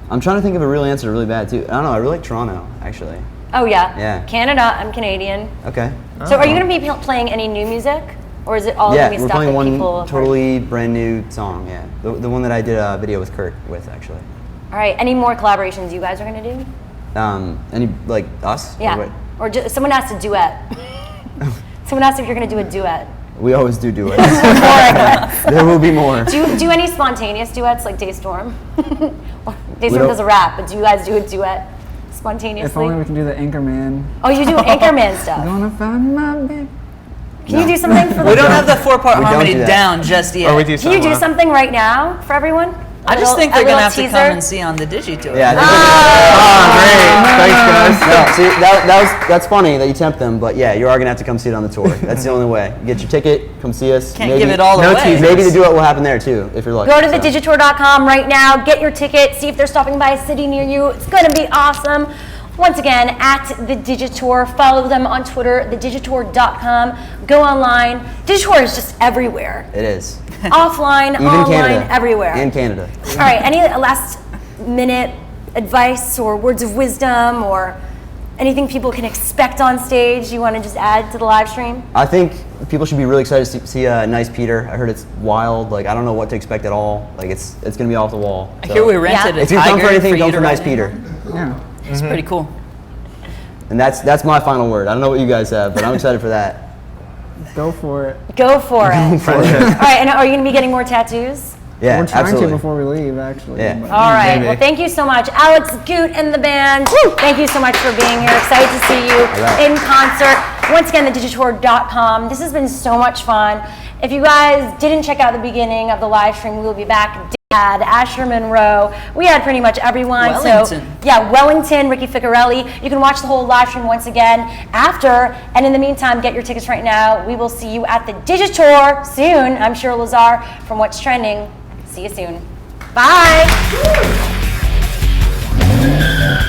I'm trying to think of a real answer really bad too. I don't know. I really like Toronto, actually. Oh yeah. Yeah. Canada. I'm Canadian. Okay. So are you going to be playing any new music, or is it all Yeah, going to be we're stuff playing that one people? have heard? totally brand new song. Yeah, the one that I did a video with Kurt with actually. All right. Any more collaborations you guys are going to do? Any like us? Or Yeah. what? Or just, someone asked a duet. Someone asked if you're going to do a duet. We always do duets. There will be more. Do you do any spontaneous duets like Destorm? Destorm don't- does a rap, but do you guys do a duet spontaneously? If only we can do the Anchorman. Oh, you do Anchorman stuff. Gonna find my baby. Can you do something for the We don't have the four-part We don't harmony do that. down just yet. Or we do Can you do something right now for everyone? I just think A they're going to little have to teaser? come and see on the Digitour. Yeah. I think Thanks, guys. No, see, that's funny that you tempt them, but yeah, you are gonna have to come see it on the tour. That's the only way. Get your ticket, come see us. Can't give it all away. Maybe the duet will happen there too, if you're lucky. Go to so. thedigitour.com right now, get your ticket, see if they're stopping by a city near you. It's going to be awesome. Once again, at the Digitour, follow them on Twitter, thedigitour.com. Go online. Digitour is just everywhere. It is. Offline, Even online, Canada. everywhere. And Canada. All right, any last minute advice or words of wisdom or anything people can expect on stage you want to just add to the live stream? I think people should be really excited to see Nice Peter. I heard it's wild. Like I don't know what to expect at all. Like it's gonna be off the wall. I hear we rented a If you come for tiger anything, for come you for to Nice ride in. Peter. Yeah. It's pretty cool. And that's my final word. I don't know what you guys have, but I'm excited for that. Go for it. Go for it. All right, and are you going to be getting more tattoos? Yeah, We're trying absolutely. to before we leave, actually. Yeah. but- All right. Well, thank you so much, Alex, Goot, and the band. Thank you so much for being here. Excited to see you right. in concert. Once again, thedigitour.com. This has been so much fun. If you guys didn't check out the beginning of the live stream, we will be back. Dad, Asher Monroe. We had pretty much everyone. Wellington. So, yeah, Wellington, Ricky Ficarelli. You can watch the whole live stream once again after. And in the meantime, get your tickets right now. We will see you at the Digitour soon. I'm sure Lazar from What's Trending. See you soon. Bye.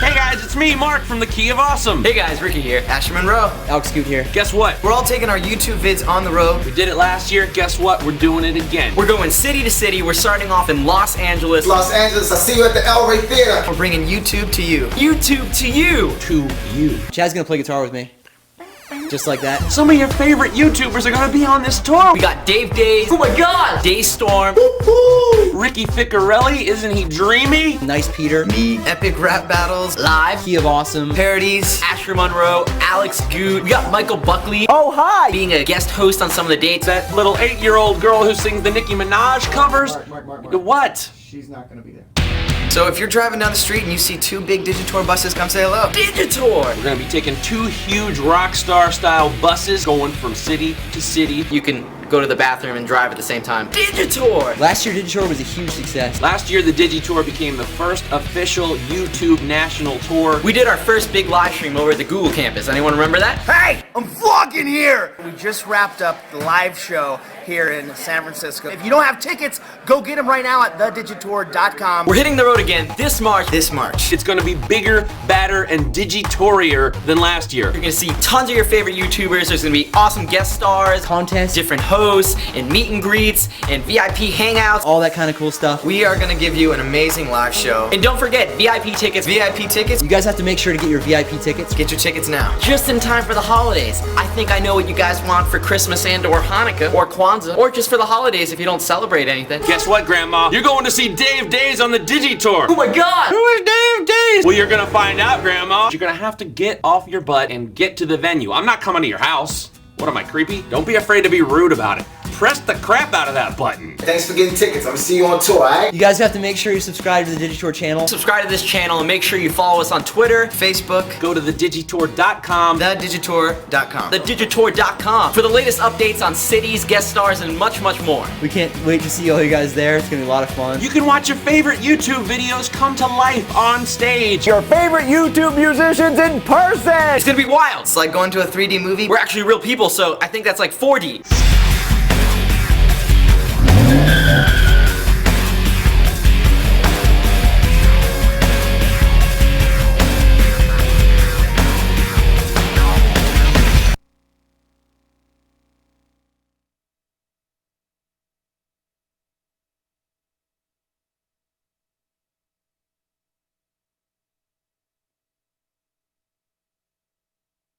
Hey guys, it's me, Mark from the Key of Awesome. Hey guys, Ricky here. Asher Monroe. Alex Goot here. Guess what? We're all taking our YouTube vids on the road. We did it last year. Guess what? We're doing it again. We're going city to city. We're starting off in Los Angeles. Los Angeles, I see you at the El Rey Theater. We're bringing YouTube to you. YouTube to you. To you. Chad's gonna play guitar with me. Just like that. Some of your favorite YouTubers are gonna be on this tour. We got Dave Days. Oh my God! Destorm. Ricky Ficarelli, isn't he dreamy? Nice Peter. Me. Epic rap battles. Live. Key of Awesome. Parodies. Asher Monroe. Alex Goot. We got Michael Buckley. Oh, hi! Being a guest host on some of the dates. That little 8-year-old girl who sings the Nicki Minaj covers. Mark. What? She's not gonna be there. So if you're driving down the street and you see two big Digitour buses, come say hello. Digitour! We're gonna be taking 2 huge rock star style buses going from city to city. You can go to the bathroom and drive at the same time. Digitour! Last year, Digitour was a huge success. Last year, the Digitour became the first official YouTube national tour. We did our first big live stream over at the Google campus. Anyone remember that? Hey, I'm vlogging here! We just wrapped up the live show here in San Francisco. If you don't have tickets, go get them right now at thedigitour.com. We're hitting the road again this March. It's gonna be bigger, badder, and digitourier than last year. You're gonna see tons of your favorite YouTubers. There's gonna be awesome guest stars, contests, different hosts, and meet and greets, and VIP hangouts. All that kind of cool stuff. We are gonna give you an amazing live show. And don't forget, VIP tickets. VIP tickets. You guys have to make sure to get your VIP tickets. Get your tickets now. Just in time for the holidays. I think I know what you guys want for Christmas and or Hanukkah or Kwanzaa. Kwanzaa, or just for the holidays if you don't celebrate anything. Guess what, Grandma? You're going to see Dave Days on the Digitour. Oh my God! Who is Dave Days? Well, you're gonna find out, Grandma. You're gonna have to get off your butt and get to the venue. I'm not coming to your house. What am I, creepy? Don't be afraid to be rude about it. Press the crap out of that button. Thanks for getting tickets. I'm gonna see you on tour, alright? You guys have to make sure you subscribe to the Digitour channel. Subscribe to this channel and make sure you follow us on Twitter, Facebook. Go to thedigitour.com. Thedigitour.com. Thedigitour.com for the latest updates on cities, guest stars, and much, much more. We can't wait to see all you guys there. It's gonna be a lot of fun. You can watch your favorite YouTube videos come to life on stage. Your favorite YouTube musicians in person. It's gonna be wild. It's like going to a 3D movie. We're actually real people, so I think that's like 4D.